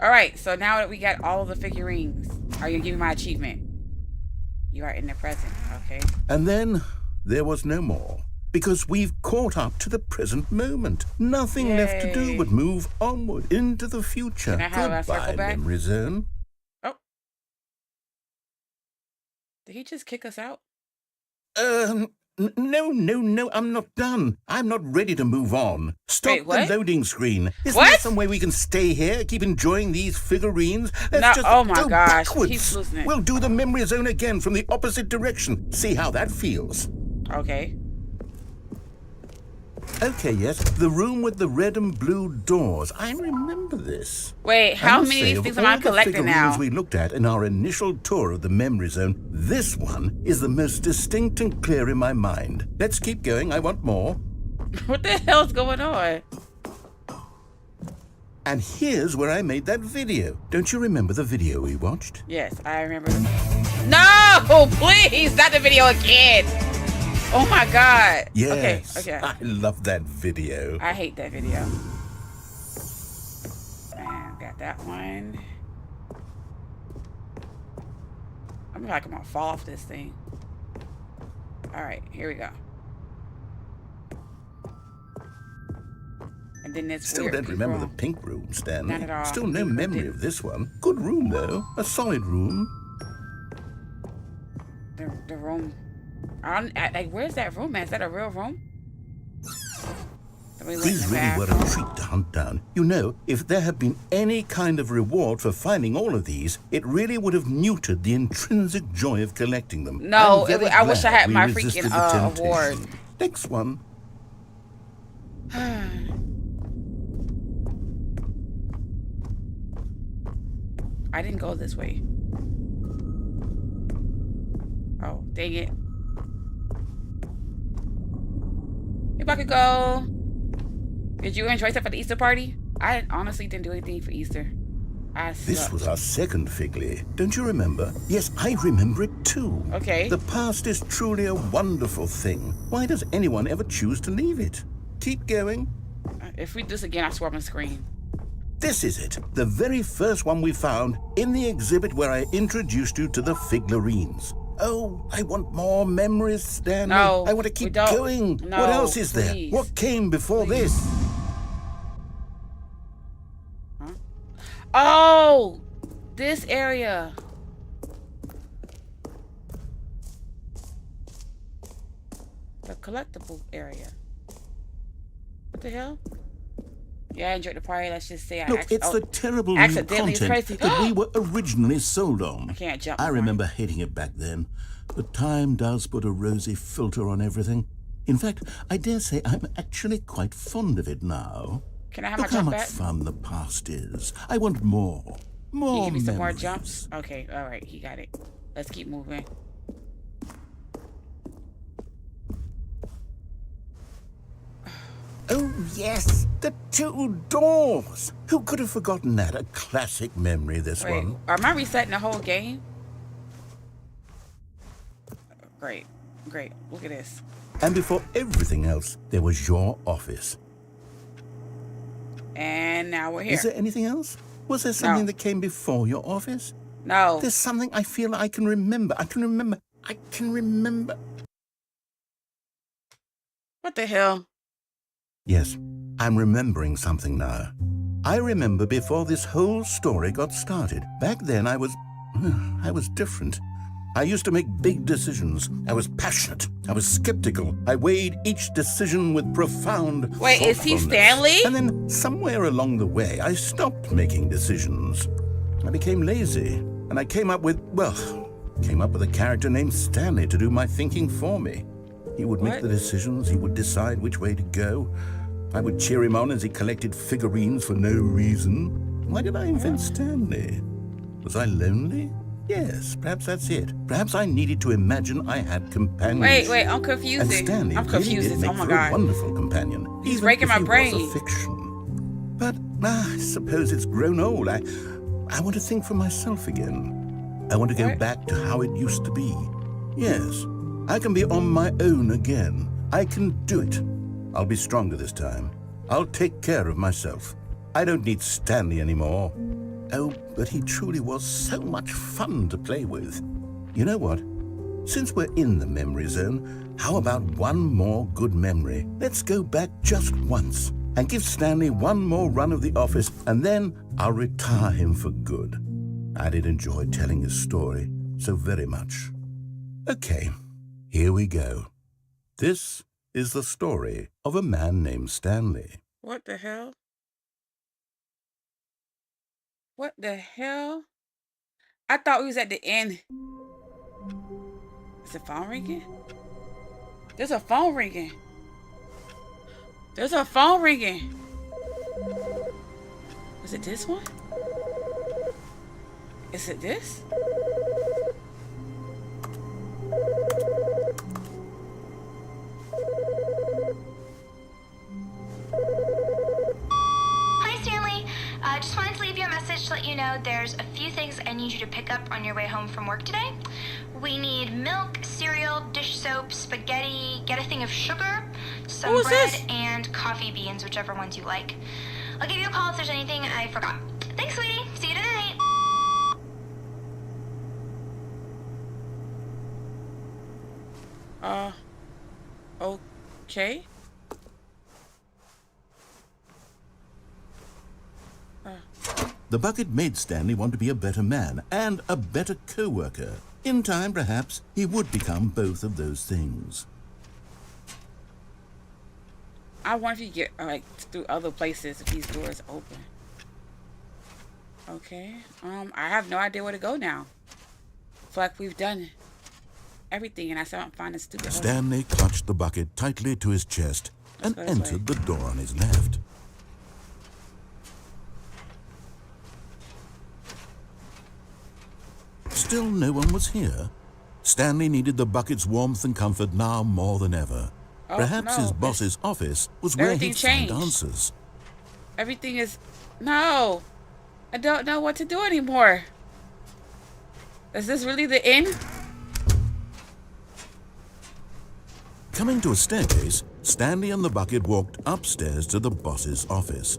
All right, so now that we got all of the figurines, are you gonna give me my achievement? You are in the present, okay. And then there was no more, because we've caught up to the present moment. Nothing left to do Yay. but move onward into the future. Can I have a circle Goodbye, back? memory zone. Oh. Did he just kick us out? No, I'm not done. I'm not ready to move on. Stop Wait, what? the loading screen. Isn't What? there some way we can stay here, keep enjoying these figurines? Let's No, just oh my go gosh, backwards. he's losing it. We'll do the memory zone again from the opposite direction. See how that feels. Okay. Okay, yes, the room with the red and blue doors. I remember this. Wait, I how must many say, of of these am all I the collecting figurines now? we looked at in our initial tour of the memory zone, this one is the most distinct and clear in my mind. Let's keep going. I want more. What the hell's going on? And here's where I made that video. Don't you remember the video we watched? Yes, I remember. No, please, not the video again. Oh my God. Yes. Okay. I love that video. I hate that video. And got that one. I'm like I'm gonna fall off this thing. All right, here we go. And then this Still weird don't remember room. the pink room, Stanley. Not at all. Still no Pink room memory didn't- of this one. Good room, though. A solid room. The room. Like, where's that room at? Is that a real room? We went in These the really were bathroom. a treat to hunt down. You know, if there had been any kind of reward for finding all of these, it really would have muted the intrinsic joy of collecting them. No, I'm very I wish I glad had we my resisted freaking the temptation. award. Next one. I didn't go this way. Oh, dang it. If I could go. Did you enjoy stuff at the Easter party? I honestly didn't do anything for Easter. This sucked. was our second Figley. Don't you remember? Yes, I remember it too. Okay. The past is truly a wonderful thing. Why does anyone ever choose to leave it? Keep going. If we do this again, I swear I'm gonna scream. This is it, the very first one we found in the exhibit where I introduced you to the figurines. Oh, I want more memories, Stanley. No, I want to we keep don't. going. No, What else is there? please. What came before Please. this? Huh? Oh, this area. The collectible area. What the hell? Yeah, I enjoyed the party. Let's just say I Look, it's the terrible new accidentally content crazy. that we were originally sold on. I can't jump. I more. remember hating it back then, but time does put a rosy filter on everything. In fact, I dare say I'm actually quite fond of it now. Can I have Look my how jump much back? fun the past is. I want more. Can More you give me some more memories. jumps? Okay, all right, he got it. Let's keep moving. Oh, yes, the two doors. Who could have forgotten that? A classic memory, this Wait, one. am I resetting the whole game? Great, great. Look at this. And before everything else, there was your office. And now we're here. Is there anything else? Was there something No. that came before your office? No. There's something I feel I can remember. I can remember. What the hell? Yes, I'm remembering something now. I remember before this whole story got started. Back then I was different. I used to make big decisions. I was passionate. I was skeptical. I weighed each decision with profound Wait, is he thoughtfulness. Stanley? And then somewhere along the way, I stopped making decisions. I became lazy, and I came up with a character named Stanley to do my thinking for me. He would make the decisions. He would decide which way to go. I would cheer him on as he collected figurines for no reason. Why did I invent Stanley? Was I lonely? Yes, perhaps that's it. Perhaps I needed to imagine I had companionship. Wait, I'm confused. And Stanley I'm really confused. did make Oh my for God. a wonderful companion. He's even breaking if my he brain. was a fiction. But I suppose it's grown old. I want to think for myself again. I want to go back to how it used to be. Yes, I can be on my own again. I can do it. I'll be stronger this time. I'll take care of myself. I don't need Stanley anymore. Oh, but he truly was so much fun to play with. You know what? Since we're in the memory zone, how about one more good memory? Let's go back just once and give Stanley one more run of the office, and then I'll retire him for good. I did enjoy telling his story so very much. Okay, here we go. This is the story of a man named Stanley. What the hell? What the hell? I thought we was at the end. Is the phone ringing? There's a phone ringing. There's a phone ringing. Is it this one? Is it this? Hi, Stanley. Just wanted to leave you a message to let you know there's a few things I need you to pick up on your way home from work today. We need milk, cereal, dish soap, spaghetti, get a thing of sugar, some Who is bread, this? and coffee beans, whichever ones you like. I'll give you a call if there's anything I forgot. Thanks, sweetie. See you tonight. Okay. The bucket made Stanley want to be a better man and a better co-worker. In time, perhaps, he would become both of those things. I wonder if you get like through other places if these doors open. Okay. I have no idea where to go now. I feel like we've done everything, and I still don't find a stupid hole. Stanley clutched the bucket tightly to his chest and go this way. entered the door on his left. Still no one was here. Stanley needed the bucket's warmth and comfort now more than ever. Oh, Perhaps no. his boss's office was where Everything he'd find changed. answers. Everything is... No. I don't know what to do anymore. Is this really the end? Coming to a staircase, Stanley and the bucket walked upstairs to the boss's office.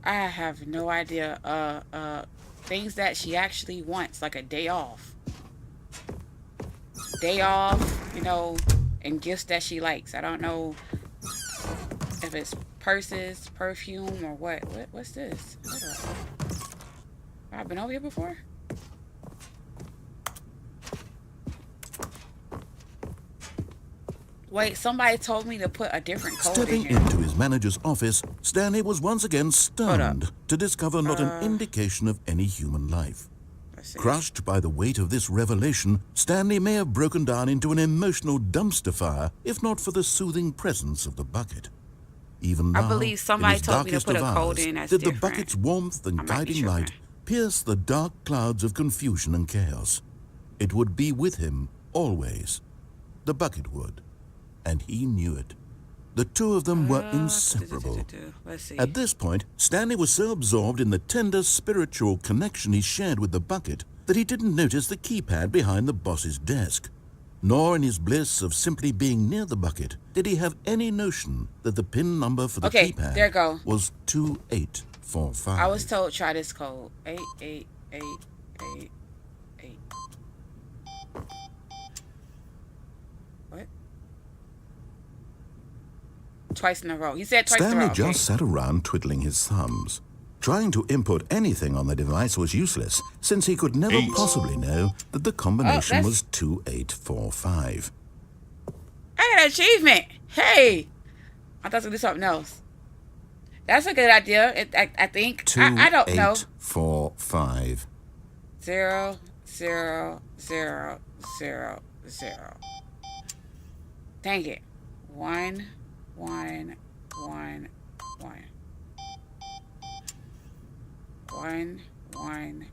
I have no idea. Things that she actually wants, like a day off. Day off, you know, and gifts that she likes. I don't know if it's purses, perfume, or what. What's this? Hold up. Have I been over here before? Wait, somebody told me to put a different code Stepping in here. into his manager's office, Stanley was once again stunned to discover not an indication of any human life. Let's see. Crushed by the weight of this revelation, Stanley may have broken down into an emotional dumpster fire if not for the soothing presence of the bucket. Even I now, believe somebody in his told me to darkest put a of code hours, in that's did the different. bucket's warmth and I might be guiding light tripping. pierce the dark clouds of confusion and chaos. It would be with him always. The bucket would. And he knew it. The two of them were inseparable. Let's see. At this point, Stanley was so absorbed in the tender spiritual connection he shared with the bucket that he didn't notice the keypad behind the boss's desk. Nor in his bliss of simply being near the bucket did he have any notion that the PIN number for the Okay, keypad there you go. was 2845. I was told try this code. 88888. What? Twice in a row. He said twice in a row. Stanley Okay. just sat around twiddling his thumbs. Trying to input anything on the device was useless, since he could never possibly know that the combination was 2845. I got an achievement. Hey. I thought I was going to do something else. That's a good idea, I think. I don't know. 2845. 0, 0, 0, 0, 0. Dang it. 1, 1, 1, 1. 1, 1,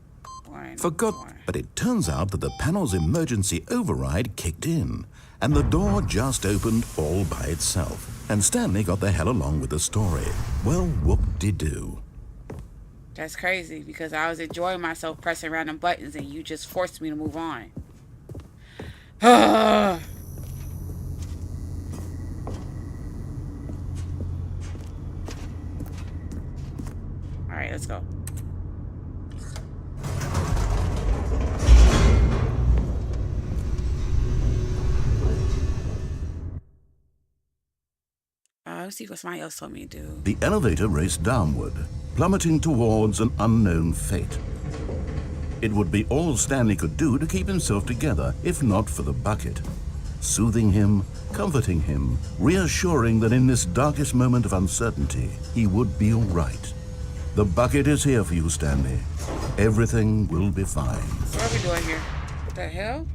1. Forgot, 1. but it turns out that the panel's emergency override kicked in, and the door just opened all by itself. And Stanley got the hell along with the story. Well, whoop-de-doo. That's crazy, because I was enjoying myself pressing random buttons and you just forced me to move on. Alright, let's go. Let's see what somebody else told me to do. The elevator raced downward, plummeting towards an unknown fate. It would be all Stanley could do to keep himself together, if not for the bucket. Soothing him, comforting him, reassuring that in this darkest moment of uncertainty, he would be all right. The bucket is here for you, Stanley. Everything will be fine. So what are we doing here? What the hell?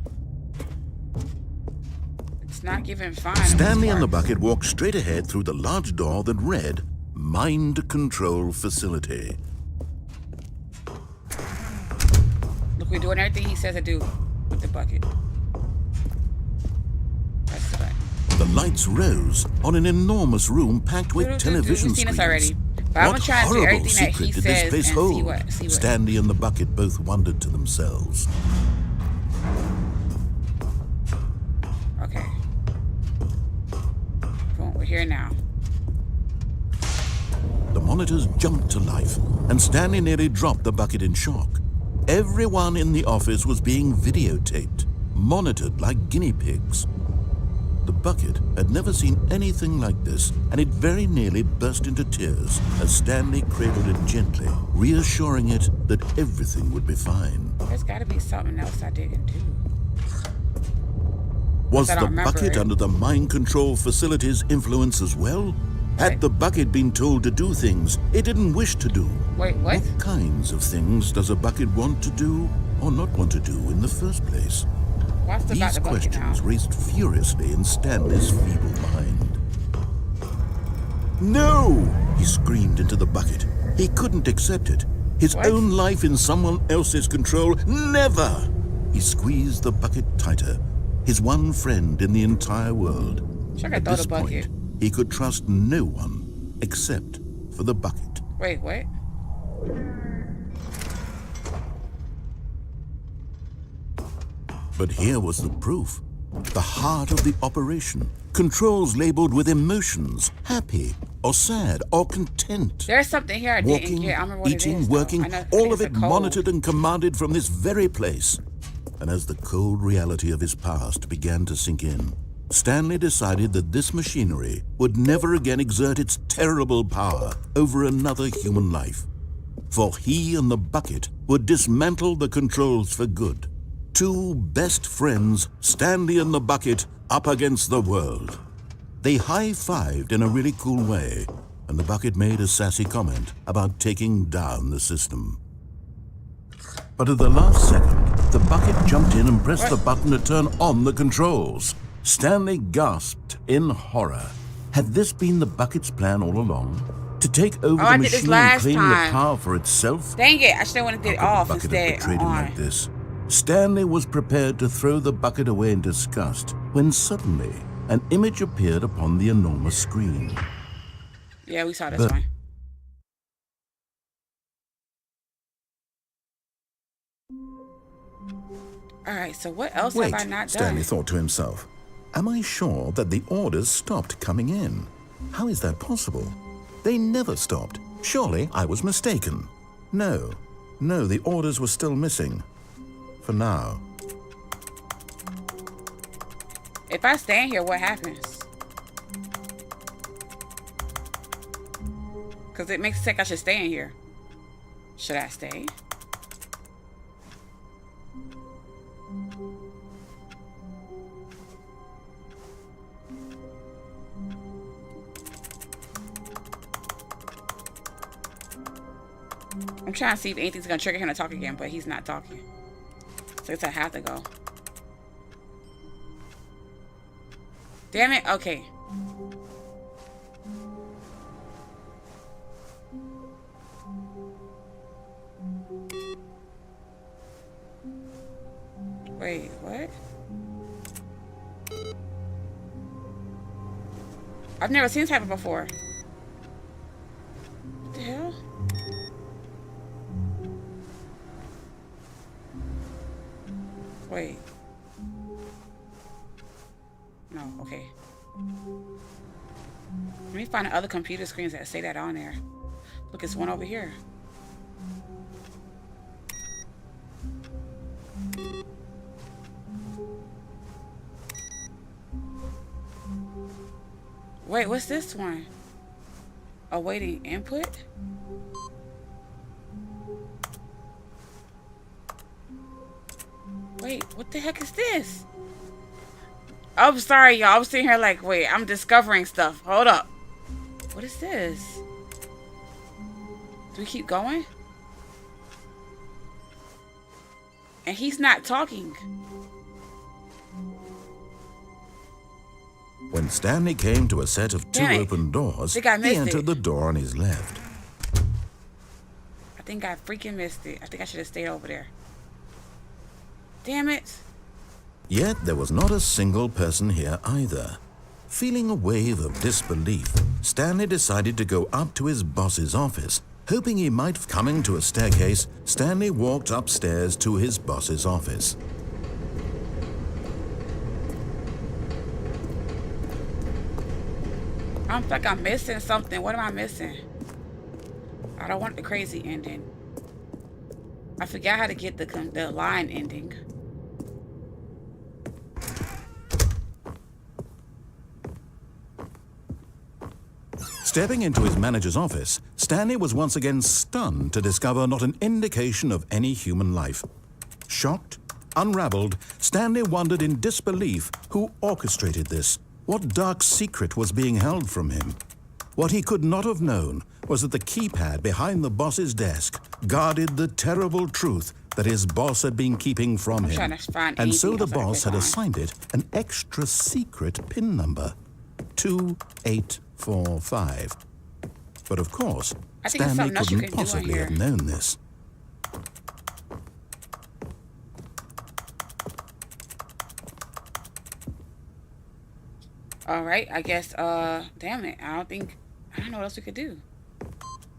It's not giving fine. Stanley and the bucket walked straight ahead through the large door that read, Mind Control Facility. Look, we're doing everything he says to do with the bucket. Press the button. The lights rose on an enormous room packed with television We've seen screens. this already. But I'm What gonna try to do horrible everything that secret he did this says place and hold? see what. Stanley and the bucket both wondered to themselves. Okay. Boom, we're here now. The monitors jumped to life, and Stanley nearly dropped the bucket in shock. Everyone in the office was being videotaped, monitored like guinea pigs. The bucket had never seen anything like this, and it very nearly burst into tears as Stanley cradled it gently, reassuring it that everything would be fine. There's got to be something else I didn't do. Was I the don't remember bucket it. under the mind control facility's influence as well? Had the bucket been told to do things it didn't wish to do? Wait, what? What kinds of things does a bucket want to do or not want to do in the first place? What's about These the bucket now? questions raced furiously in Stanley's feeble mind. No! He screamed into the bucket. He couldn't accept it. His What? own life in someone else's control. Never! He squeezed the bucket tighter. His one friend in the entire world. Sure, I At throw this the bucket. point, he could trust no one except for the bucket. Wait, what? But here was the proof. The heart of the operation. Controls labeled with emotions, happy or sad or content. There's something here I didn't Walking, get. I remember what eating, it is. though. working, I know- I all think of it's it a code. monitored and commanded from this very place. And as the cold reality of his past began to sink in, Stanley decided that this machinery would never again exert its terrible power over another human life. For he and the bucket would dismantle the controls for good. Two best friends, Stanley and the bucket, up against the world. They high-fived in a really cool way, and the bucket made a sassy comment about taking down the system. But at the last second, the bucket jumped in and pressed the button to turn on the controls. Stanley gasped in horror. Had this been the bucket's plan all along? To take over I the did this machine and last claim time. the power for itself? Dang it! I should have wanted to get it How off could the bucket have instead betrayed him on. like this? Stanley was prepared to throw the bucket away in disgust when suddenly an image appeared upon the enormous screen. Yeah, we saw this But- one. All right, so what else Wait, have I not done? Stanley thought to himself. Am I sure that the orders stopped coming in? How is that possible? They never stopped. Surely I was mistaken. No, the orders were still missing. For now. If I stand here, what happens? Because it makes it think I should stay in here. Should I stay? I'm trying to see if anything's gonna trigger him to talk again, but he's not talking. So I have to go. Damn it, okay. Wait, what? I've never seen this happen before. What the hell? Wait. No, okay. Let me find other computer screens that say that on there. Look, it's one over here. Wait, what's this one? Awaiting input? Wait, what the heck is this? I'm sorry, y'all. I was sitting here like, wait, I'm discovering stuff. Hold up. What is this? Do we keep going? And he's not talking. When Stanley came to a set of two open doors, he entered the door on his left. I think I freaking missed it. I think I should have stayed over there. Damn it. Yet there was not a single person here either. Feeling a wave of disbelief, Stanley decided to go up to his boss's office. Hoping he might coming to a staircase, Stanley walked upstairs to his boss's office. I feel like I'm missing something. What am I missing? I don't want the crazy ending. I forgot how to get the line ending. Stepping into his manager's office, Stanley was once again stunned to discover not an indication of any human life. Shocked, unraveled, Stanley wondered in disbelief who orchestrated this. What dark secret was being held from him? What he could not have known was that the keypad behind the boss's desk guarded the terrible truth that his boss had been keeping from him. And so the boss had assigned it an extra secret PIN number, 2845. But of course, Stanley couldn't possibly have known this. All right, I guess, damn it. I don't know what else we could do.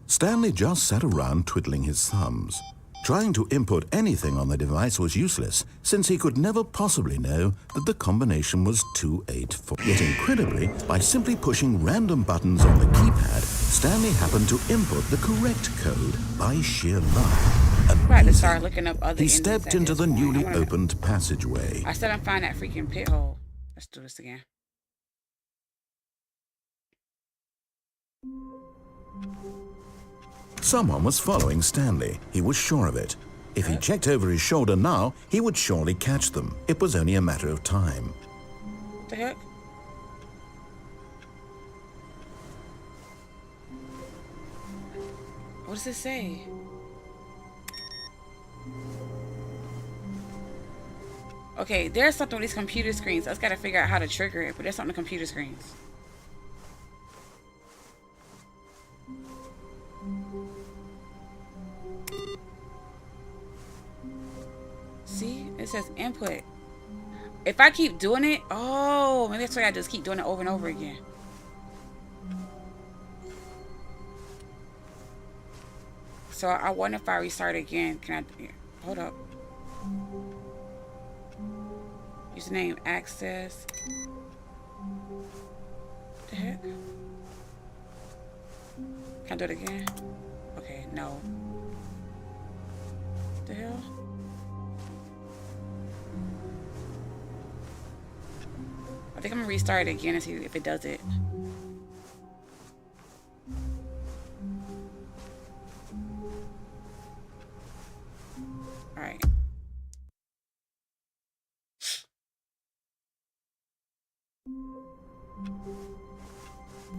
Stanley just sat around twiddling his thumbs. Trying to input anything on the device was useless, since he could never possibly know that the combination was 284. Yet incredibly, by simply pushing random buttons on the keypad, Stanley happened to input the correct code by sheer luck. Right, to start looking up other. He stepped into the newly opened passageway. I said I'm finding that freaking pit hole. Let's do this again. Someone was following Stanley. He was sure of it. If he checked over his shoulder now, he would surely catch them. It was only a matter of time. What the heck? What does it say? Okay, there's something with these computer screens. I just gotta figure out how to trigger it, but there's something with computer screens. See, it says input. If I keep doing it, oh, maybe that's why I just keep doing it over and over again. So I wonder if I restart again. Can I? Hold up. Username, access. What the heck? Can I do it again? Okay, no. What the hell? I think I'm gonna restart it again and see if it does it.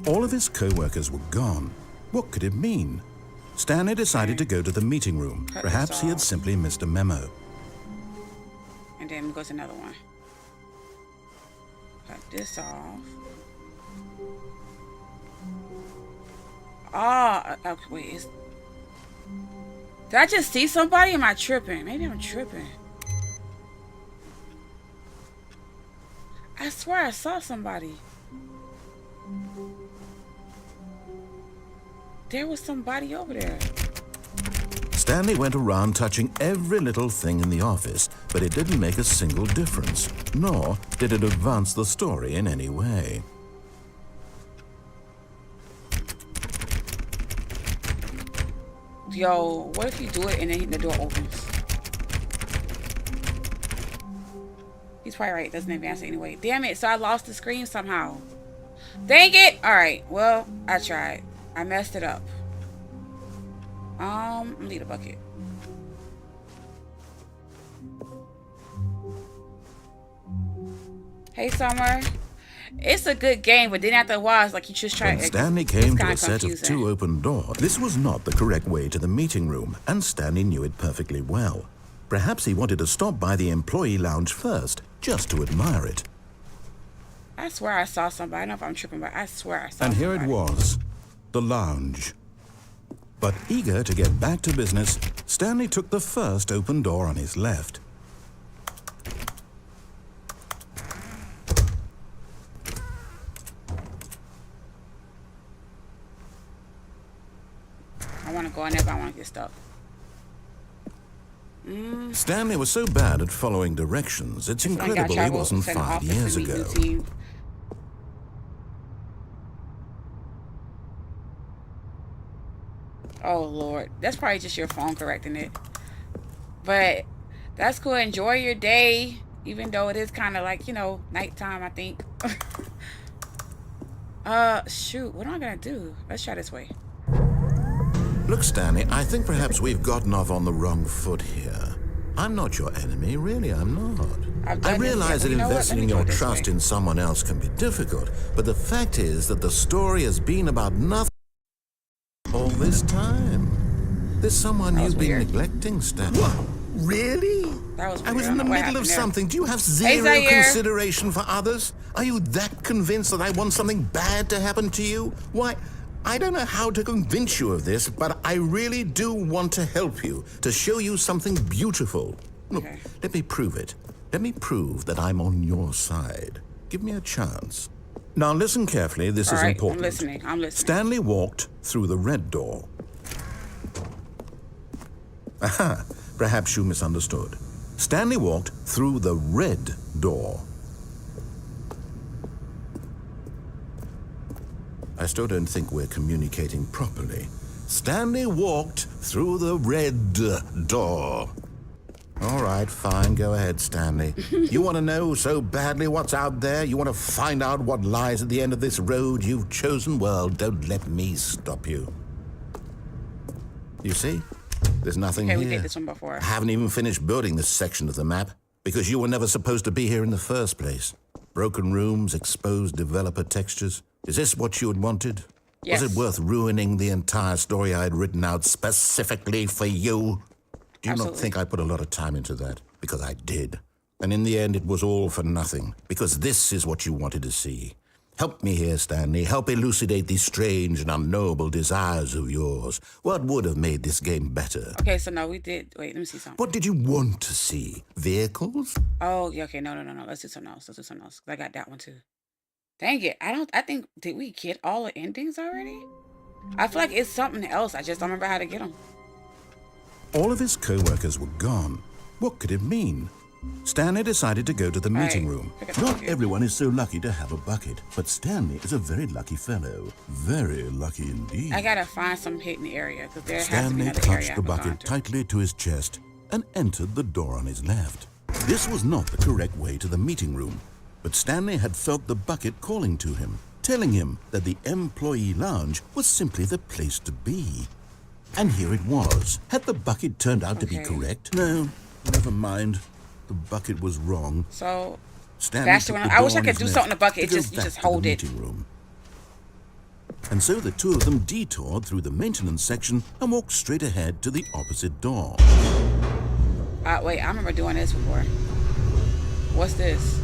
All of his co-workers were gone. What could it mean? Stanley decided to go to the meeting room. Perhaps he had simply missed a memo. And then goes another one. Cut this off. Oh, okay, wait. Did I just see somebody? Am I tripping? Maybe I'm tripping. I swear I saw somebody. There was somebody over there. Stanley went around touching every little thing in the office, but it didn't make a single difference, nor did it advance the story in any way. Yo, what if you do it and then the door opens? He's probably right. Doesn't advance it anyway. Damn it. So I lost the screen somehow. Dang it. All right. Well, I tried. I messed it up. Need a bucket. Hey, Summer. It's a good game, but then after a while, it's like you just try. When Stanley came to a set of 2 open doors, this was not the correct way to the meeting room, and Stanley knew it perfectly well. Perhaps he wanted to stop by the employee lounge first, just to admire it. I swear I saw somebody. I don't know if I'm tripping, but I swear I saw And somebody. here it was, the lounge. But eager to get back to business, Stanley took the first open door on his left. I want to go in there, but I want to get stuck. Stanley was so bad at following directions, it's incredible he wasn't 5 years ago. Oh, Lord. That's probably just your phone correcting it. But that's cool. Enjoy your day, even though it is kind of like, you know, nighttime, I think. Shoot. What am I going to do? Let's try this way. Look, Stanley, I think perhaps we've gotten off on the wrong foot here. I'm not your enemy, really, I'm not. I realize that investing your trust in someone else can be difficult, but the fact is that the story has been about nothing all this time. There's someone you've been neglecting, Stanley. What? Really? That was weird. I was in the middle of something. Do you have zero consideration for others? Are you that convinced that I want something bad to happen to you? Why, I don't know how to convince you of this, but I really do want to help you, to show you something beautiful. Look, let me prove it. Let me prove that I'm on your side. Give me a chance. Now listen carefully, this is important. I'm listening. Stanley walked through the red door. Aha, perhaps you misunderstood. Stanley walked through the red door. I still don't think we're communicating properly. Stanley walked through the red door. All right, fine, go ahead, Stanley. You want to know so badly what's out there? You want to find out what lies at the end of this road you've chosen? Well, don't let me stop you. You see? There's nothing here. We did this one before. I haven't even finished building this section of the map because you were never supposed to be here in the first place. Broken rooms, exposed developer textures. Is this what you had wanted? Yes. Was it worth ruining the entire story I had written out specifically for you? Do you not think I put a lot of time into that? Because I did. And in the end, it was all for nothing. Because this is what you wanted to see. Help me here, Stanley. Help elucidate these strange and unknowable desires of yours. What would have made this game better? Okay, so no, we did. Wait, let me see something. What did you want to see? Vehicles? Oh, yeah, okay. No. Let's do something else. I got that one too. Dang it. I think, did we get all the endings already? I feel like it's something else. I just don't remember how to get them. All of his co-workers were gone. What could it mean? Stanley decided to go to the meeting room. Not everyone is so lucky to have a bucket, but Stanley is a very lucky fellow. Very lucky indeed. I gotta find some hidden area, because there Stanley has to be another area. clutched the bucket tightly to his chest and entered the door on his left. This was not the correct way to the meeting room, but Stanley had felt the bucket calling to him, telling him that the employee lounge was simply the place to be. And here it was. Had the bucket turned out to be correct? No, never mind. The bucket was wrong. So, Stanley I wish I could do something in the bucket. You just hold it. Room. and so the two of them detoured through the maintenance section and walked straight ahead to the opposite door. Wait, I remember doing this before. What's this?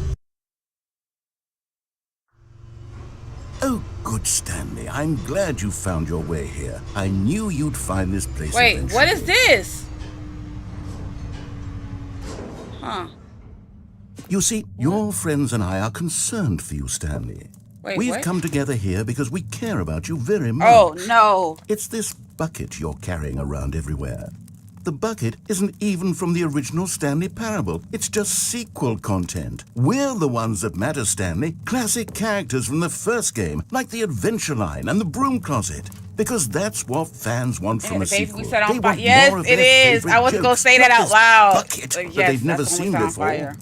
Oh, good Stanley. I'm glad you found your way here. I knew you'd find this place Wait, eventually. what is this? Huh. You see, your friends and I are concerned for you, Stanley. Wait, We've what? come together here because we care about you very much. Oh, no. It's this bucket you're carrying around everywhere. The bucket isn't even from the original Stanley Parable. It's just sequel content. We're the ones that matter, Stanley. Classic characters from the first game, like the Adventure Line and the Broom Closet. Because that's what fans want from a sequel. We set on They fire. want Yes, more of it their is. favorite I was going to jokes, say that not out this loud. bucket Yes, that they've never that's when we seen set on before. fire.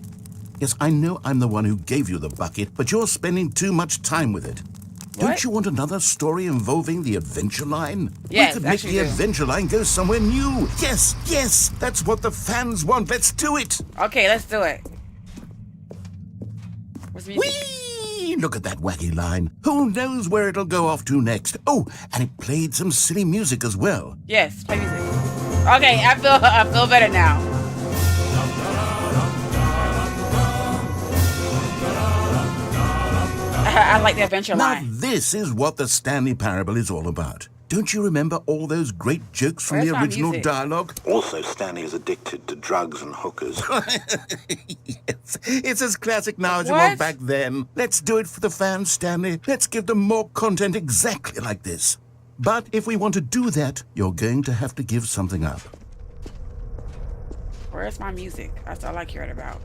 Yes, I know I'm the one who gave you the bucket, but you're spending too much time with it. Don't What? you want another story involving the Adventure Line? Yes, we could make actually the do. Adventure Line go somewhere new. Yes, yes, that's what the fans want. Let's do it. Okay, let's do it. What's the music? Whee! Look at that wacky line. Who knows where it'll go off to next? Oh, and it played some silly music as well. Yes, play music. Okay, I feel better now. I like the Adventure Now Line. this is what the Stanley Parable is all about. Don't you remember all those great jokes from Where's the my original music? dialogue? Also, Stanley is addicted to drugs and hookers. Yes, it's as classic now as it What? was back then. Let's do it for the fans, Stanley. Let's give them more content exactly like this. But if we want to do that, you're going to have to give something up. Where's my music? That's all I cared about.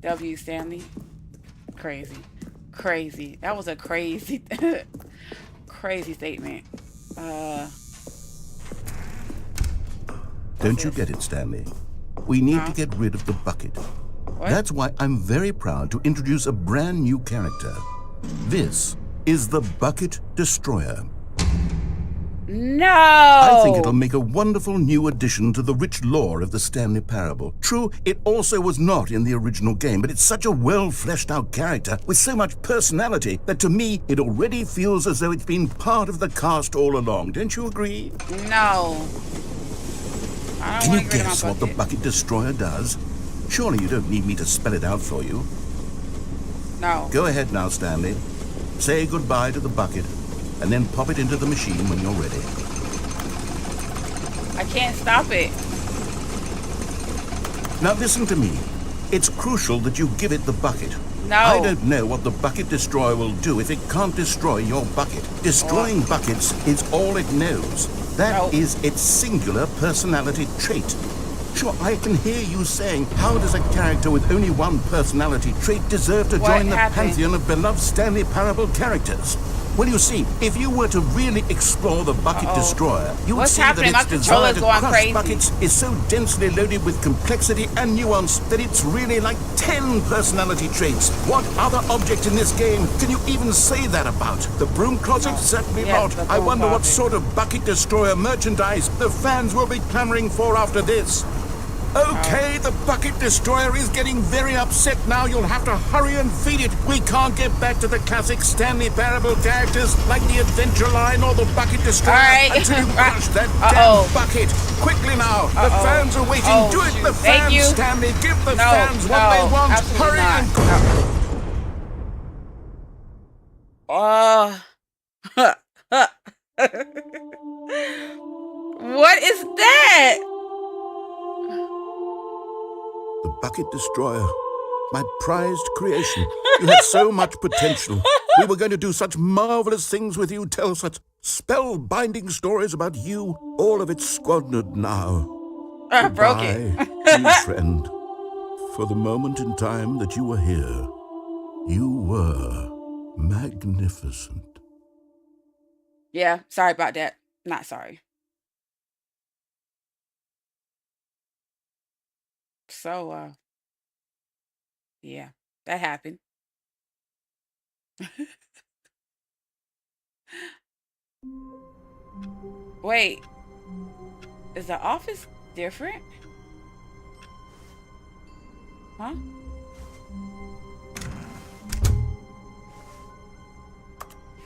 W. Stanley. Crazy. Crazy. That was a crazy, crazy statement. Don't you get it, Stanley? We need to get rid of the bucket. What? That's why I'm very proud to introduce a brand new character. This is the Bucket Destroyer. No! I think it'll make a wonderful new addition to the rich lore of the Stanley Parable. True, it also was not in the original game, but it's such a well-fleshed-out character with so much personality that to me, it already feels as though it's been part of the cast all along. Don't you agree? No. I don't Can want you to get guess my what the bucket. Bucket Destroyer does? Surely you don't need me to spell it out for you. No. Go ahead now, Stanley. Say goodbye to the bucket, and then pop it into the machine when you're ready. I can't stop it. Now listen to me. It's crucial that you give it the bucket. No. I don't know what the Bucket Destroyer will do if it can't destroy your bucket. Destroying buckets is all it knows. That No. is its singular personality trait. Sure, I can hear you saying, how does a character with only one personality trait deserve to What join the happened? pantheon of beloved Stanley Parable characters? Well, you see, if you were to really explore the Bucket Destroyer, you would What's see happening? that My its desire controller's to going crush crazy. buckets is so densely loaded with complexity and nuance that it's really like 10 personality traits. What other object in this game can you even say that about? The Broom Closet? Certainly Yes, not. the I Broom wonder what Closet. sort of Bucket Destroyer merchandise the fans will be clamoring for after this. Okay, the Bucket Destroyer is getting very upset now. You'll have to hurry and feed it. We can't get back to the classic Stanley Parable characters like the Adventure Line or the Bucket Destroyer All right. until you crush that Uh-oh. damn bucket. Quickly now. The Uh-oh. fans are waiting. Oh, Do it, shoot. the Thank fans, you. Stanley. Give the No, fans what no, they want. absolutely Hurry not. and... What is that? The Bucket Destroyer. My prized creation. You had so much potential. We were going to do such marvelous things with you, tell such spellbinding stories about you. All of it squandered now. Broke it. Goodbye, new friend. For the moment in time that you were here, you were magnificent. Yeah, sorry about that. Not sorry. So, yeah, that happened. Wait, is the office different? Huh?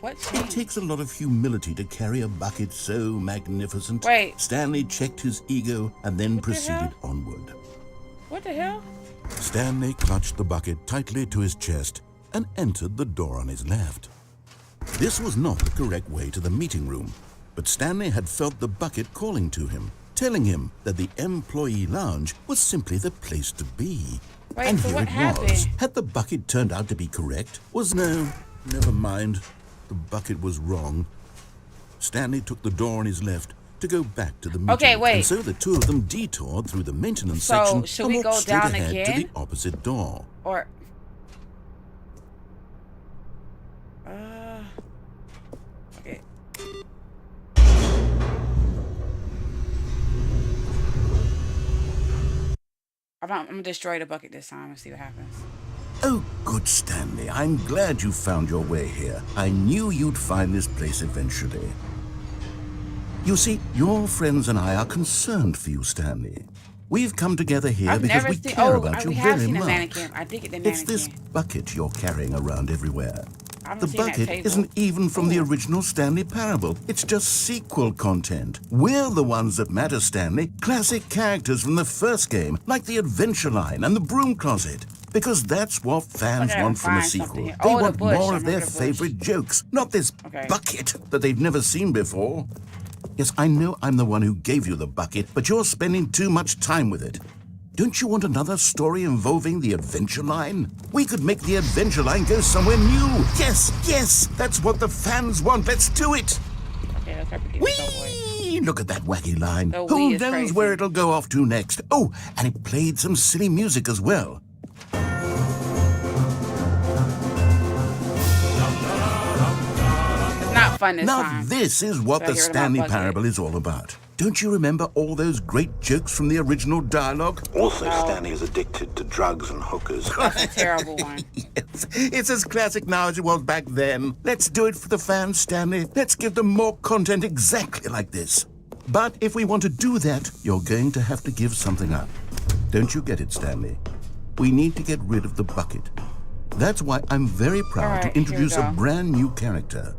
What It changed? takes a lot of humility to carry a bucket so magnificent. Wait. Stanley checked his ego and then proceeded onward. What the hell? Stanley clutched the bucket tightly to his chest and entered the door on his left. This was not the correct way to the meeting room, but Stanley had felt the bucket calling to him, telling him that the employee lounge was simply the place to be. Wait, And so here what it happened? was. Had the bucket turned out to be correct? Never mind. The bucket was wrong. Stanley took the door on his left to go back to the meeting. Okay, wait. And so the two of them detoured through the maintenance So, section should and we walked go straight down ahead to again? the opposite door. Or okay. I'm gonna destroy the bucket this time and see what happens. Oh, good, Stanley. I'm glad you found your way here. I knew you'd find this place eventually. You see, your friends and I are concerned for you, Stanley. We've come together here I've because never we seen. care Oh, about you we have very seen a much. mannequin. I did get the mannequin. It's this bucket you're carrying around everywhere. I The haven't seen that bucket table. isn't even from the original Stanley Parable. It's just sequel content. We're the ones that matter, Stanley. Classic characters from the first game, like the Adventure Line and the Broom Closet. Because that's what fans Okay, want from a find something sequel. here. They Oh, the want bush. more I of their remember the bush. favorite jokes, not this Okay. bucket that they've never seen before. Yes, I know I'm the one who gave you the bucket, but you're spending too much time with it. Don't you want another story involving the Adventure Line? We could make the Adventure Line go somewhere new. Yes, that's what the fans want. Let's do it. Okay, let's repeat it. So wait. Whee! Look at that wacky line. The Who wee is knows crazy. where it'll go off to next? Oh, and it played some silly music as well. It's not fun this Now time. this is what So I the get rid of my Stanley bucket. Parable is all about. Don't you remember all those great jokes from the original dialogue? Also, No. Stanley is addicted to drugs and hookers. That's a terrible one. Yes, it's as classic now as it was back then. Let's do it for the fans, Stanley. Let's give them more content exactly like this. But if we want to do that, you're going to have to give something up. Don't you get it, Stanley? We need to get rid of the bucket. That's why I'm very proud All right, to here we introduce a go. brand new character.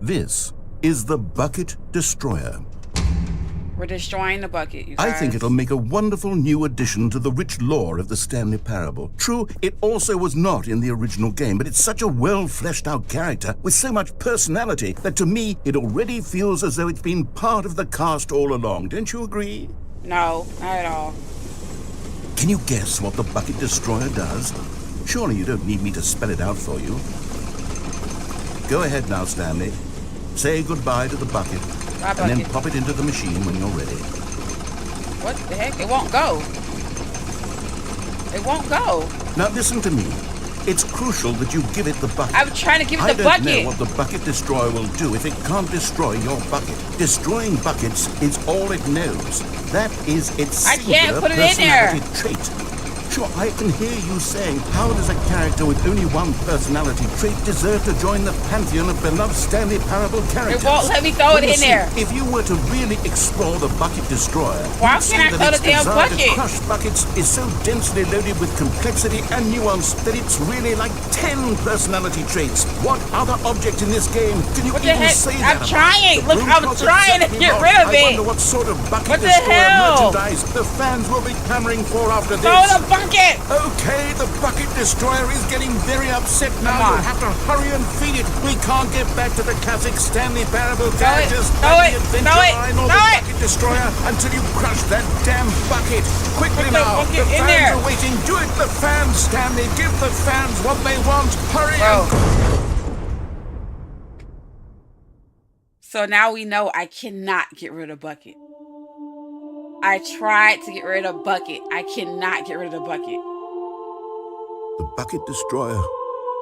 This is the Bucket Destroyer. We're destroying the bucket, you guys. I think it'll make a wonderful new addition to the rich lore of the Stanley Parable. True, it also was not in the original game, but it's such a well-fleshed-out character with so much personality that to me, it already feels as though it's been part of the cast all along. Don't you agree? No, not at all. Can you guess what the Bucket Destroyer does? Surely you don't need me to spell it out for you. Go ahead now, Stanley. Say goodbye to the bucket, Bye, and then bucket. pop it into the machine when you're ready. What the heck? It won't go. It won't go. Now listen to me. It's crucial that you give it the bucket. I'm trying to give it I the don't know bucket. what the Bucket Destroyer will do if it can't destroy your bucket. Destroying buckets is all it knows. That is its I can't singular put it in there. personality trait. Sure, I can hear you saying, how does a character with only one personality trait deserve to join the pantheon of beloved Stanley Parable characters? It won't let me throw Well, it you in see, there. If you were to really explore the Bucket Destroyer, Why you'd see can't I that throw its the damn desire bucket? to crush buckets is so densely loaded with complexity and nuance that it's really like 10 personality traits. What other object in this game can you What the even heck? say I'm that about? trying. The Look, Broom I'm Closet trying to certainly get not. rid of I it. wonder what sort of Bucket What the Destroyer hell? merchandise the fans will be clamoring for after this. Throw the bucket. Okay, the Bucket Destroyer is getting very upset now. Come on. You'll have to hurry and feed it. We can't get back to the classic Stanley Parable Throw it, characters throw like it, the Adventure throw it, Line or the throw it. Bucket Destroyer until you crush that damn bucket. Quickly Put the now, bucket the in fans there. are waiting. Do it, the fans, Stanley. Give the fans what they want. Hurry Bro. up. So now we know I cannot get rid of bucket. I tried to get rid of bucket. I cannot get rid of the bucket. The Bucket Destroyer,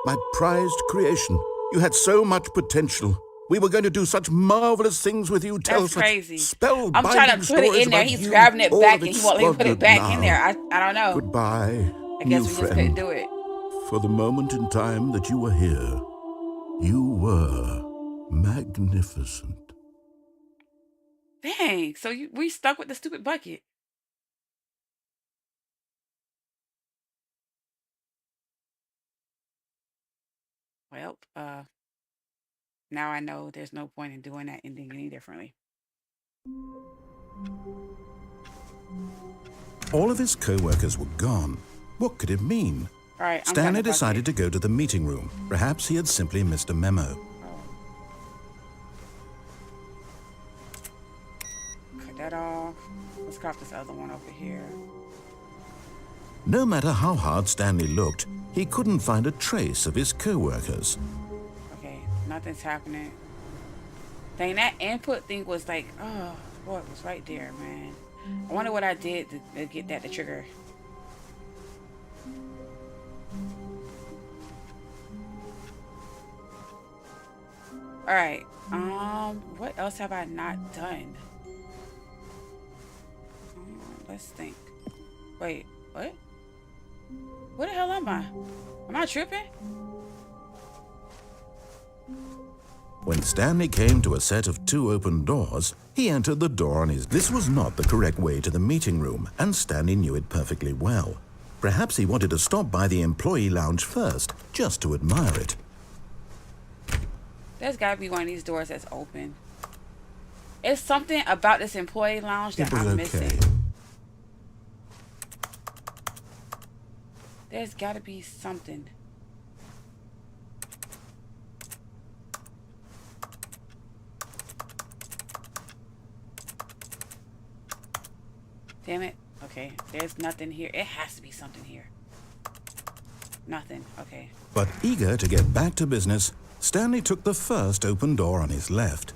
my prized creation. You had so much potential. We were going to do such marvelous things with you. Tell That's such crazy. spellbinding I'm trying to put it stories in there. about He's you. grabbing it All back of and it's he won't let me put it squandered back in now. there. I don't know. Goodbye, I guess we new just friend. couldn't do it. For the moment in time that you were here, you were magnificent. Dang. So we stuck with the stupid bucket. Well, Now I know there's no point in doing that ending any differently. All of his co-workers were gone. What could it mean? All right, Stanley decided to go to the meeting room. Perhaps he had simply missed a memo. Cut that off. Let's cut this other one over here. No matter how hard Stanley looked, he couldn't find a trace of his co-workers. Okay, nothing's happening. Dang, that input thing was like, oh, boy, it was right there, man. I wonder what I did to get that to trigger. All right. What else have I not done? Let's think. Wait, what? Where the hell am I? Am I tripping? When Stanley came to a set of 2 open doors, he entered the door on his... This was not the correct way to the meeting room, and Stanley knew it perfectly well. Perhaps he wanted to stop by the employee lounge first, just to admire it. There's gotta be one of these doors that's open. It's something about this employee lounge that I'm missing. There's gotta be something. Damn it. Okay, there's nothing here. It has to be something here. Nothing. Okay. But eager to get back to business, Stanley took the first open door on his left.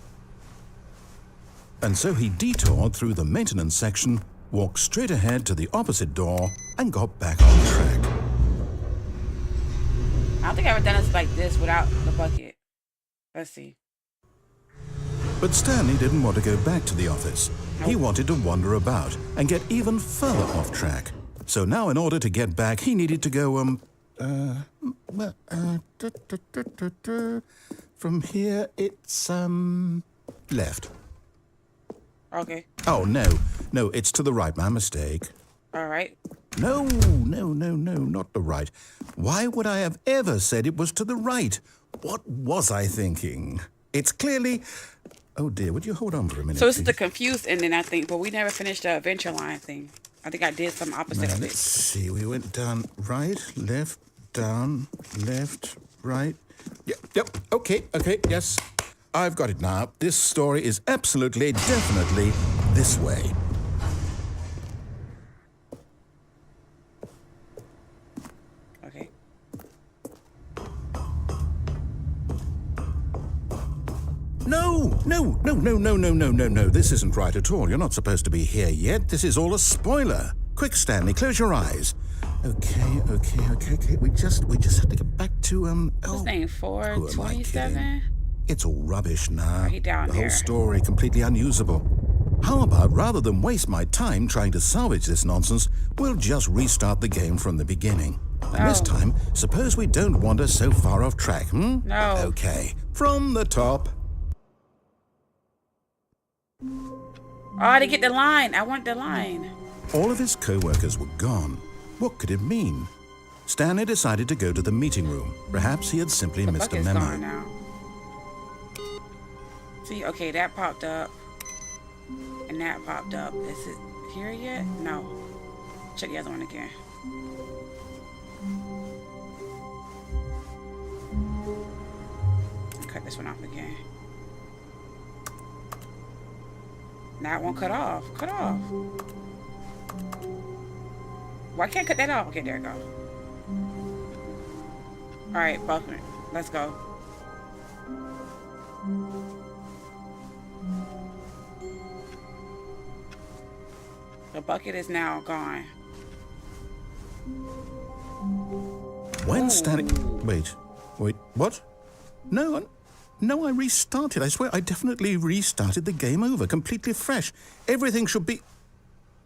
And so he detoured through the maintenance section, walked straight ahead to the opposite door, and got back on track. I don't think I've ever done this like this without the bucket. Let's see. But Stanley didn't want to go back to the office. He wanted to wander about and get even further off track. So now in order to get back, he needed to go, from here, it's, left. Okay. Oh, no, it's to the right, my mistake. All right. No, not the right. Why would I have ever said it was to the right? What was I thinking? It's clearly... Oh dear, would you hold on for a minute? So this is the confused ending, I think, but we never finished the adventure line thing. I think I did some opposite of it. Let's see, we went down, right, left, down, left, right. Yep, okay, yes. I've got it now. This story is absolutely, definitely this way. Okay. No. This isn't right at all. You're not supposed to be here yet. This is all a spoiler. Quick, Stanley, close your eyes. Okay. We just have to get back to, This thing 427? It's all rubbish now. Right down the there. whole story completely unusable. How about, rather than waste my time trying to salvage this nonsense, we'll just restart the game from the beginning. And this time, suppose we don't wander so far off track, No. Okay, from the top. Oh, I didn't get the line. I want the line. All of his co-workers were gone. What could it mean? Stanley decided to go to the meeting room. Perhaps he had simply The missed a bucket's memo. gone now. See, okay, that popped up. And that popped up. Is it here yet? No. Check the other one again. Cut this one off again. Now it won't cut off. Cut off. Why can't I cut that off? Okay, there we go. Alright, buffer. Let's go. The bucket is now gone. When Stanley... Wait, what? No, I restarted. I swear, I definitely restarted the game over, completely fresh. Everything should be...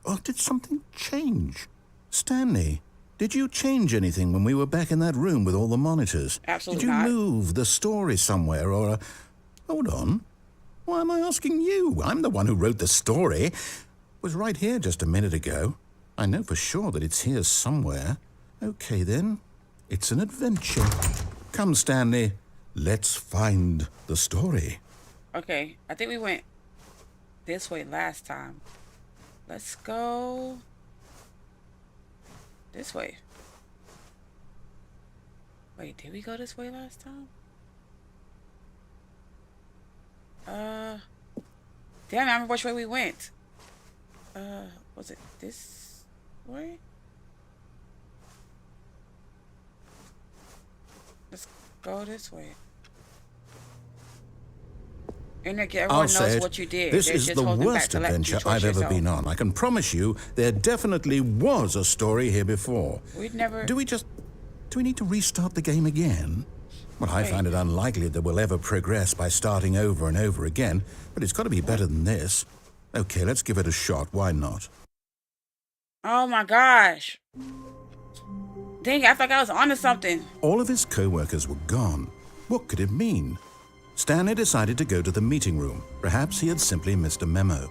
Oh, did something change? Stanley, did you change anything when we were back in that room with all the monitors? Absolutely not. not. Did you move the story somewhere or... Hold on. Why am I asking you? I'm the one who wrote the story. It was right here just a minute ago. I know for sure that it's here somewhere. Okay, then. It's an adventure. Come, Stanley. Let's find the story. Okay, I think we went this way last time. Let's go this way. Wait, did we go this way last time? Damn, I remember which way we went. Was it this way? Let's go this way. And Nick, everyone knows what you did. This They're is just the holding back worst to let you adventure torture I've ever yourself. been on. I can promise you there definitely was a story here before. We'd never... Do we need to restart the game again? Well, I find it unlikely that we'll ever progress by starting over and over again, but it's got to be better than this. Okay, let's give it a shot. Why not? Oh my gosh. Dang it, I thought I was onto something. All of his co-workers were gone. What could it mean? Stanley decided to go to the meeting room. Perhaps he had simply missed a memo.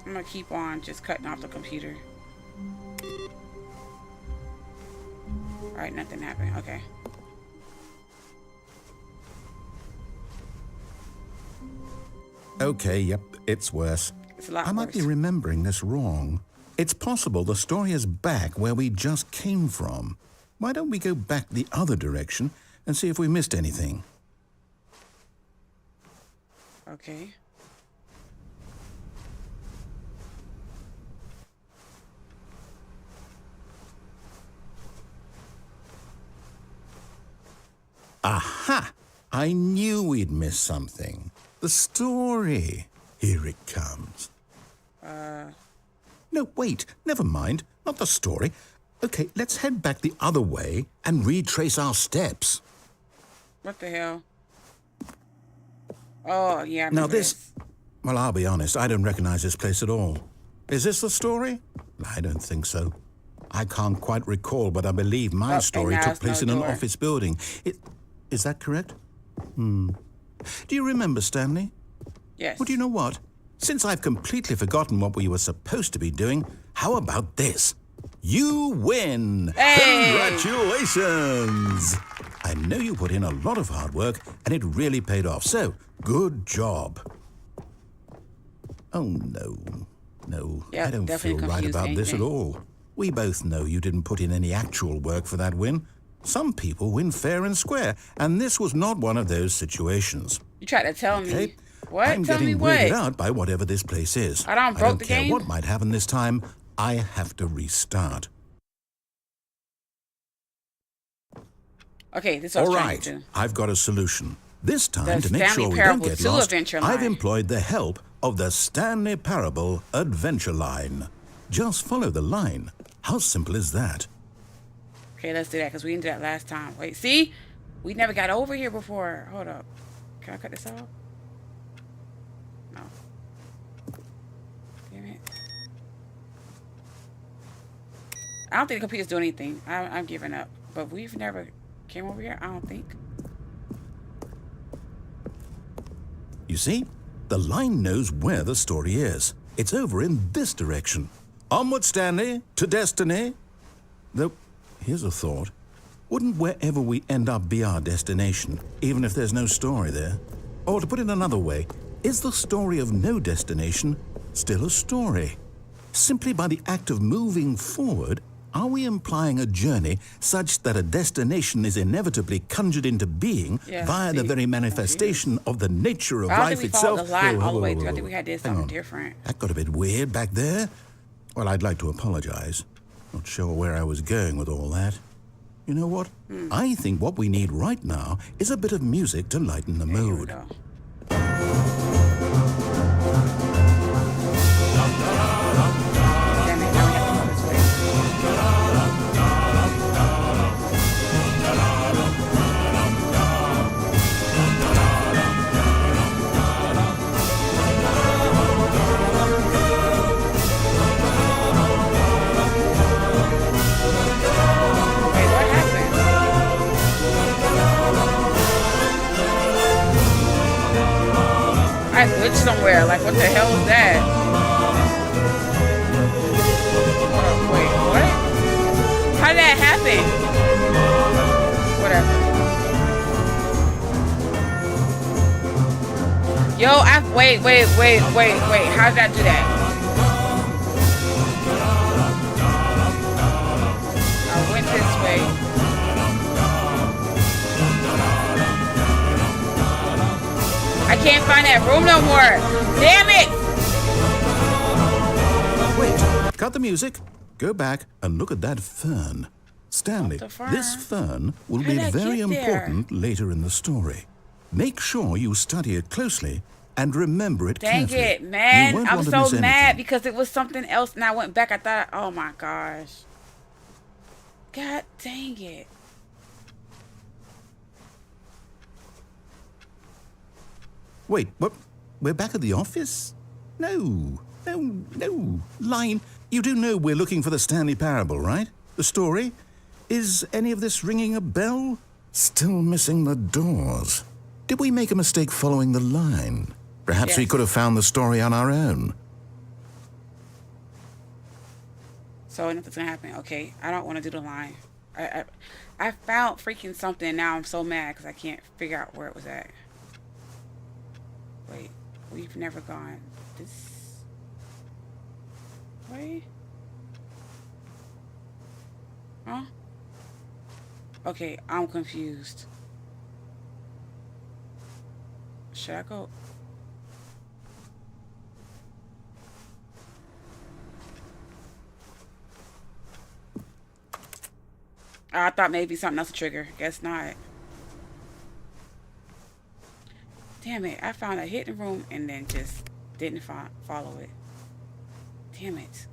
I'm gonna keep on just cutting off the computer. Alright, nothing happened. Okay. Okay, yep, it's worse. It's a lot I might be worse. remembering this wrong. It's possible the story is back where we just came from. Why don't we go back the other direction and see if we missed anything? Okay. Aha! I knew we'd miss something. The story. Here it comes. No, wait. Never mind. Not the story. Okay, let's head back the other way and retrace our steps. What the hell? Oh, yeah. I Now remember this... Well, I'll be honest. I don't recognize this place at all. Is this the story? I don't think so. I can't quite recall, but I believe my story now took it's place no in an door. office building. Is that correct? Do you remember, Stanley? Yes. Well, do you know what? Since I've completely forgotten what we were supposed to be doing, how about this? You win! Hey! Congratulations! I know you put in a lot of hard work, and it really paid off, so good job. Oh, no. No, Yeah, I don't feel definitely right confused about this at anything. all. We both know you didn't put in any actual work for that win. Some people win fair and square, and this was not one of those situations. You tried to tell Okay? me. What? I'm Tell me getting what? weirded out by whatever this place is. I don't broke the care game? what might happen this time. I have to restart. Okay, this is what I All was trying right, to do. I've got a solution. This time, The to make Stanley sure we don't Parable get 2 lost, Adventure I've Line. employed the help of the Stanley Parable Adventure Line. Just follow the line. How simple is that? Okay, let's do that because we didn't do that last time. Wait, see? We never got over here before. Hold up. Can I cut this off? No. Damn it. I don't think the computer's doing anything. I'm giving up. But we've never came over here, I don't think. You see? The line knows where the story is. It's over in this direction. Onward, Stanley, to destiny. Though, here's a thought. Wouldn't wherever we end up be our destination, even if there's no story there? Or to put it another way, is the story of no destination still a story? Simply by the act of moving forward, are we implying a journey such that a destination is inevitably conjured into being via the see, very manifestation of the nature of I don't life think we itself? followed the line all the way Whoa, through. I whoa, think we had did hang something on. different. That got a bit weird back there. Well, I'd like to apologize. Not sure where I was going with all that. You know what? I think what we need right now is a bit of music to lighten the Here we mood. go. Damn it, now we have to go this way. Wait, what happened? I glitched somewhere. Like, what the hell was that? How did that happen? Whatever. Yo, wait. How did I do that? I went this way. I can't find that room no more. Damn it! Wait, cut the music. Go back and look at that fern. Stanley, this fern will be very important later in the story. Make sure you study it closely and remember it carefully. Dang it, man. I'm so mad because it was something else and I went back. I thought, oh my gosh. God dang it. Wait, what? We're back at the office? No. Line, you do know we're looking for the Stanley Parable, right? The story? Is any of this ringing a bell? Still missing the doors. Did we make a mistake following the line? Perhaps we could have found the story on our own. So nothing's gonna happen. Okay, I don't want to do the line. I found freaking something. Now I'm so mad because I can't figure out where it was at. Wait, we've never gone this way? Huh? Okay, I'm confused. Should I go? I thought maybe something else to trigger. Guess not. Damn it, I found a hidden room and then just didn't follow it. Damn it.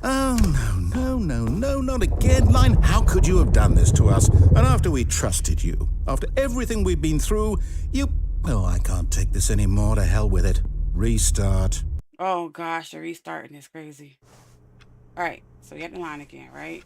Oh, no, not again, Line. How could you have done this to us? And after we trusted you, after everything we've been through, well, I can't take this anymore. To hell with it. Restart. Oh gosh, the restarting is crazy. Alright, so we have the line again, right?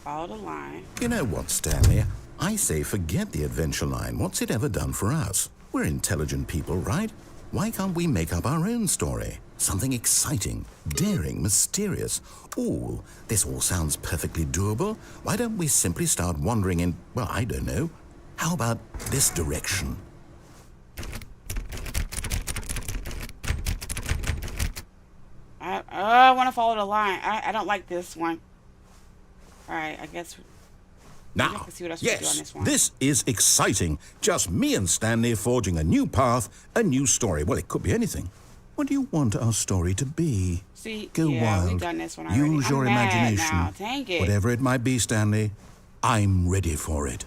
Follow the line. You know what, Stanley? I say forget the adventure line. What's it ever done for us? We're intelligent people, right? Why can't we make up our own story? Something exciting, daring, mysterious. Ooh, this all sounds perfectly doable. Why don't we simply start wandering in, well, I don't know. How about this direction? I want to follow the line. I don't like this one. Alright, I guess... Now, see what else yes, we do on this one. This is exciting. Just me and Stanley forging a new path, a new story. Well, it could be anything. What do you want our story to be? See, Go wild. We've done this one already. Use your imagination. Now. Dang it. Whatever it might be, Stanley, I'm ready for it.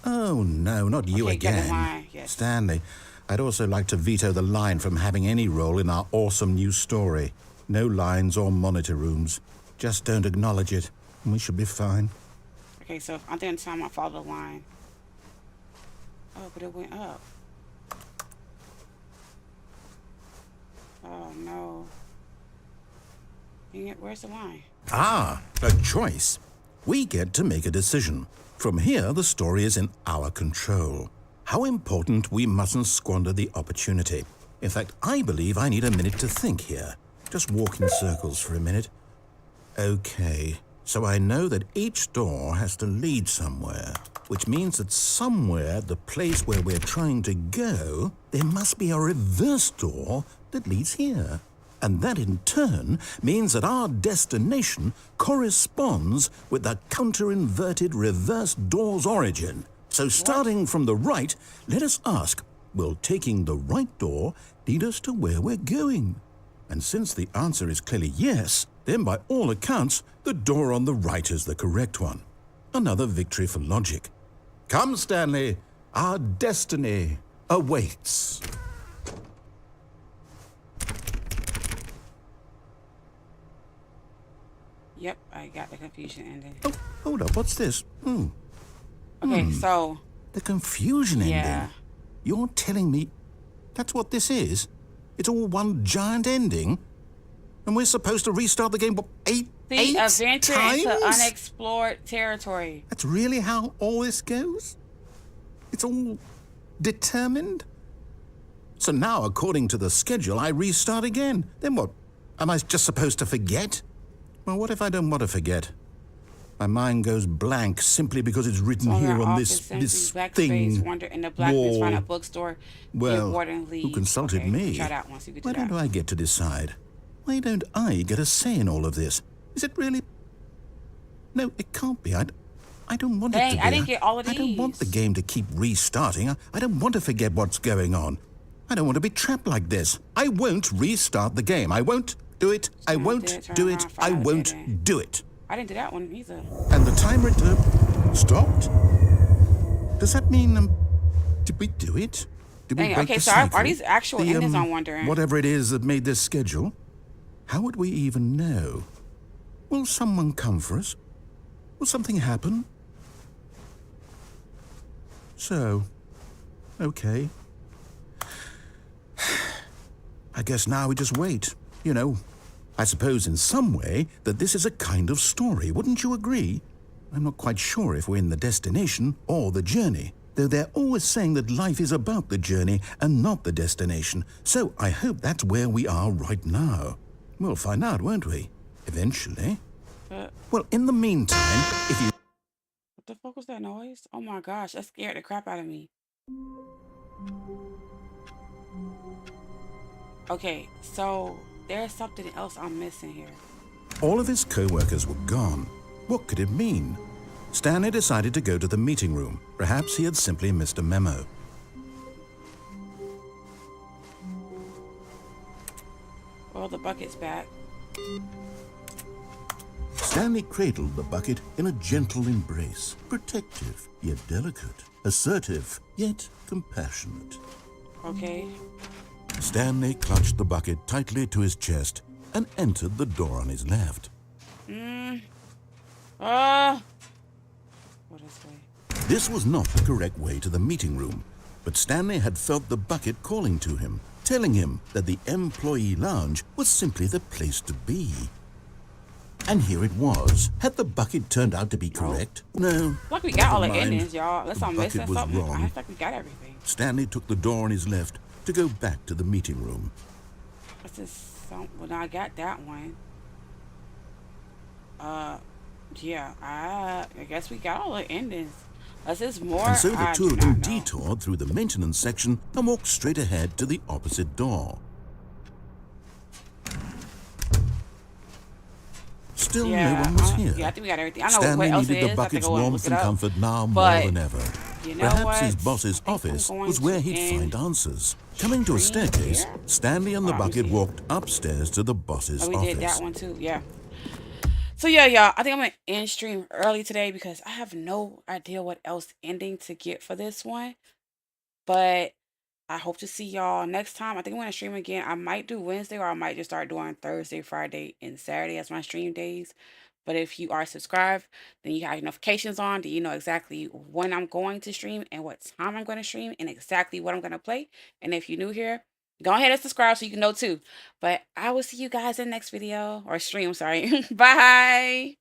Oh, no, not you again. Yes. Stanley, I'd also like to veto the line from having any role in our awesome new story. No lines or monitor rooms. Just don't acknowledge it, and we should be fine. Okay, so I think this time I follow the line. Oh, but it went up. Oh, no. Dang it, where's the line? Ah, a choice. We get to make a decision. From here, the story is in our control. How important we mustn't squander the opportunity. In fact, I believe I need a minute to think here. Just walk in circles for a minute. Okay, so I know that each door has to lead somewhere, which means that somewhere at the place where we're trying to go, there must be a reverse door that leads here. And that in turn means that our destination corresponds with the counter-inverted reverse door's origin. So starting from the right, let us ask, will taking the right door lead us to where we're going? And since the answer is clearly yes, then by all accounts, the door on the right is the correct one. Another victory for logic. Come, Stanley, our destiny awaits. Yep, I got the confusion ending. Oh, hold up, what's this? Okay, so... The confusion ending? You're telling me that's what this is? It's all one giant ending? And we're supposed to restart the game, what, eight adventure times? into unexplored territory. That's really how all this goes? It's all determined? So now, according to the schedule, I restart again. Then what? Am I just supposed to forget? Well, what if I don't want to forget? My mind goes blank simply because it's written here on this thing. Wander in the blackness, find a bookstore. Well, who consulted me? Try that once you get to Why don't I get to decide? Why don't I get a say in all of this? Is it really? No, it can't be. I don't want it to be. I didn't get all of these. I don't want the game to keep restarting. I don't want to forget what's going on. I don't want to be trapped like this. I won't restart the game. I won't do it. I won't do it. I won't do it. I didn't do that one either. And the timer stopped? Does that mean, did we do it? Did we break the cycle? Are these actual endings, I'm wondering? Whatever it is that made this schedule, how would we even know? Will someone come for us? Will something happen? So, okay. I guess now we just wait, you know. I suppose in some way that this is a kind of story, wouldn't you agree? I'm not quite sure if we're in the destination or the journey, though they're always saying that life is about the journey and not the destination. So I hope that's where we are right now. We'll find out, won't we? Eventually. Well, in the meantime, if you... What the fuck was that noise? Oh my gosh, that scared the crap out of me. Okay, so there's something else I'm missing here. All of his co-workers were gone. What could it mean? Stanley decided to go to the meeting room. Perhaps he had simply missed a memo. Well, the bucket's back. Stanley cradled the bucket in a gentle embrace, protective yet delicate, assertive yet compassionate. Okay. Stanley clutched the bucket tightly to his chest and entered the door on his left. What is way? This was not the correct way to the meeting room, but Stanley had felt the bucket calling to him, telling him that the employee lounge was simply the place to be. And here it was. Had the bucket turned out to be correct? No. Like we got all the endings, y'all. Unless I'm missing something. Wrong. I think we got everything. Stanley took the door on his left to go back to the meeting room. What's this? Well, now I got that one. Yeah. I guess we got all the endings. Unless there's more. And so the two of them detoured through the maintenance section and walked straight ahead to the opposite door. Still, no one was here. Yeah, I think we got everything. I know Stanley what else needed it the is. bucket's warmth and comfort now more than ever. You know Perhaps what? his boss's office was where he'd find answers. Coming to a staircase, Stanley and the bucket walked upstairs to the boss's office. We did that one too, yeah. So yeah, y'all, I think I'm gonna end stream early today because I have no idea what else ending to get for this one. But I hope to see y'all next time. I think I'm gonna stream again. I might do Wednesday or I might just start doing Thursday, Friday, and Saturday as my stream days. But if you are subscribed, then you have your notifications on. Then you know exactly when I'm going to stream and what time I'm going to stream and exactly what I'm going to play. And if you're new here, go ahead and subscribe so you can know too. But I will see you guys in the next video or stream. Sorry. Bye.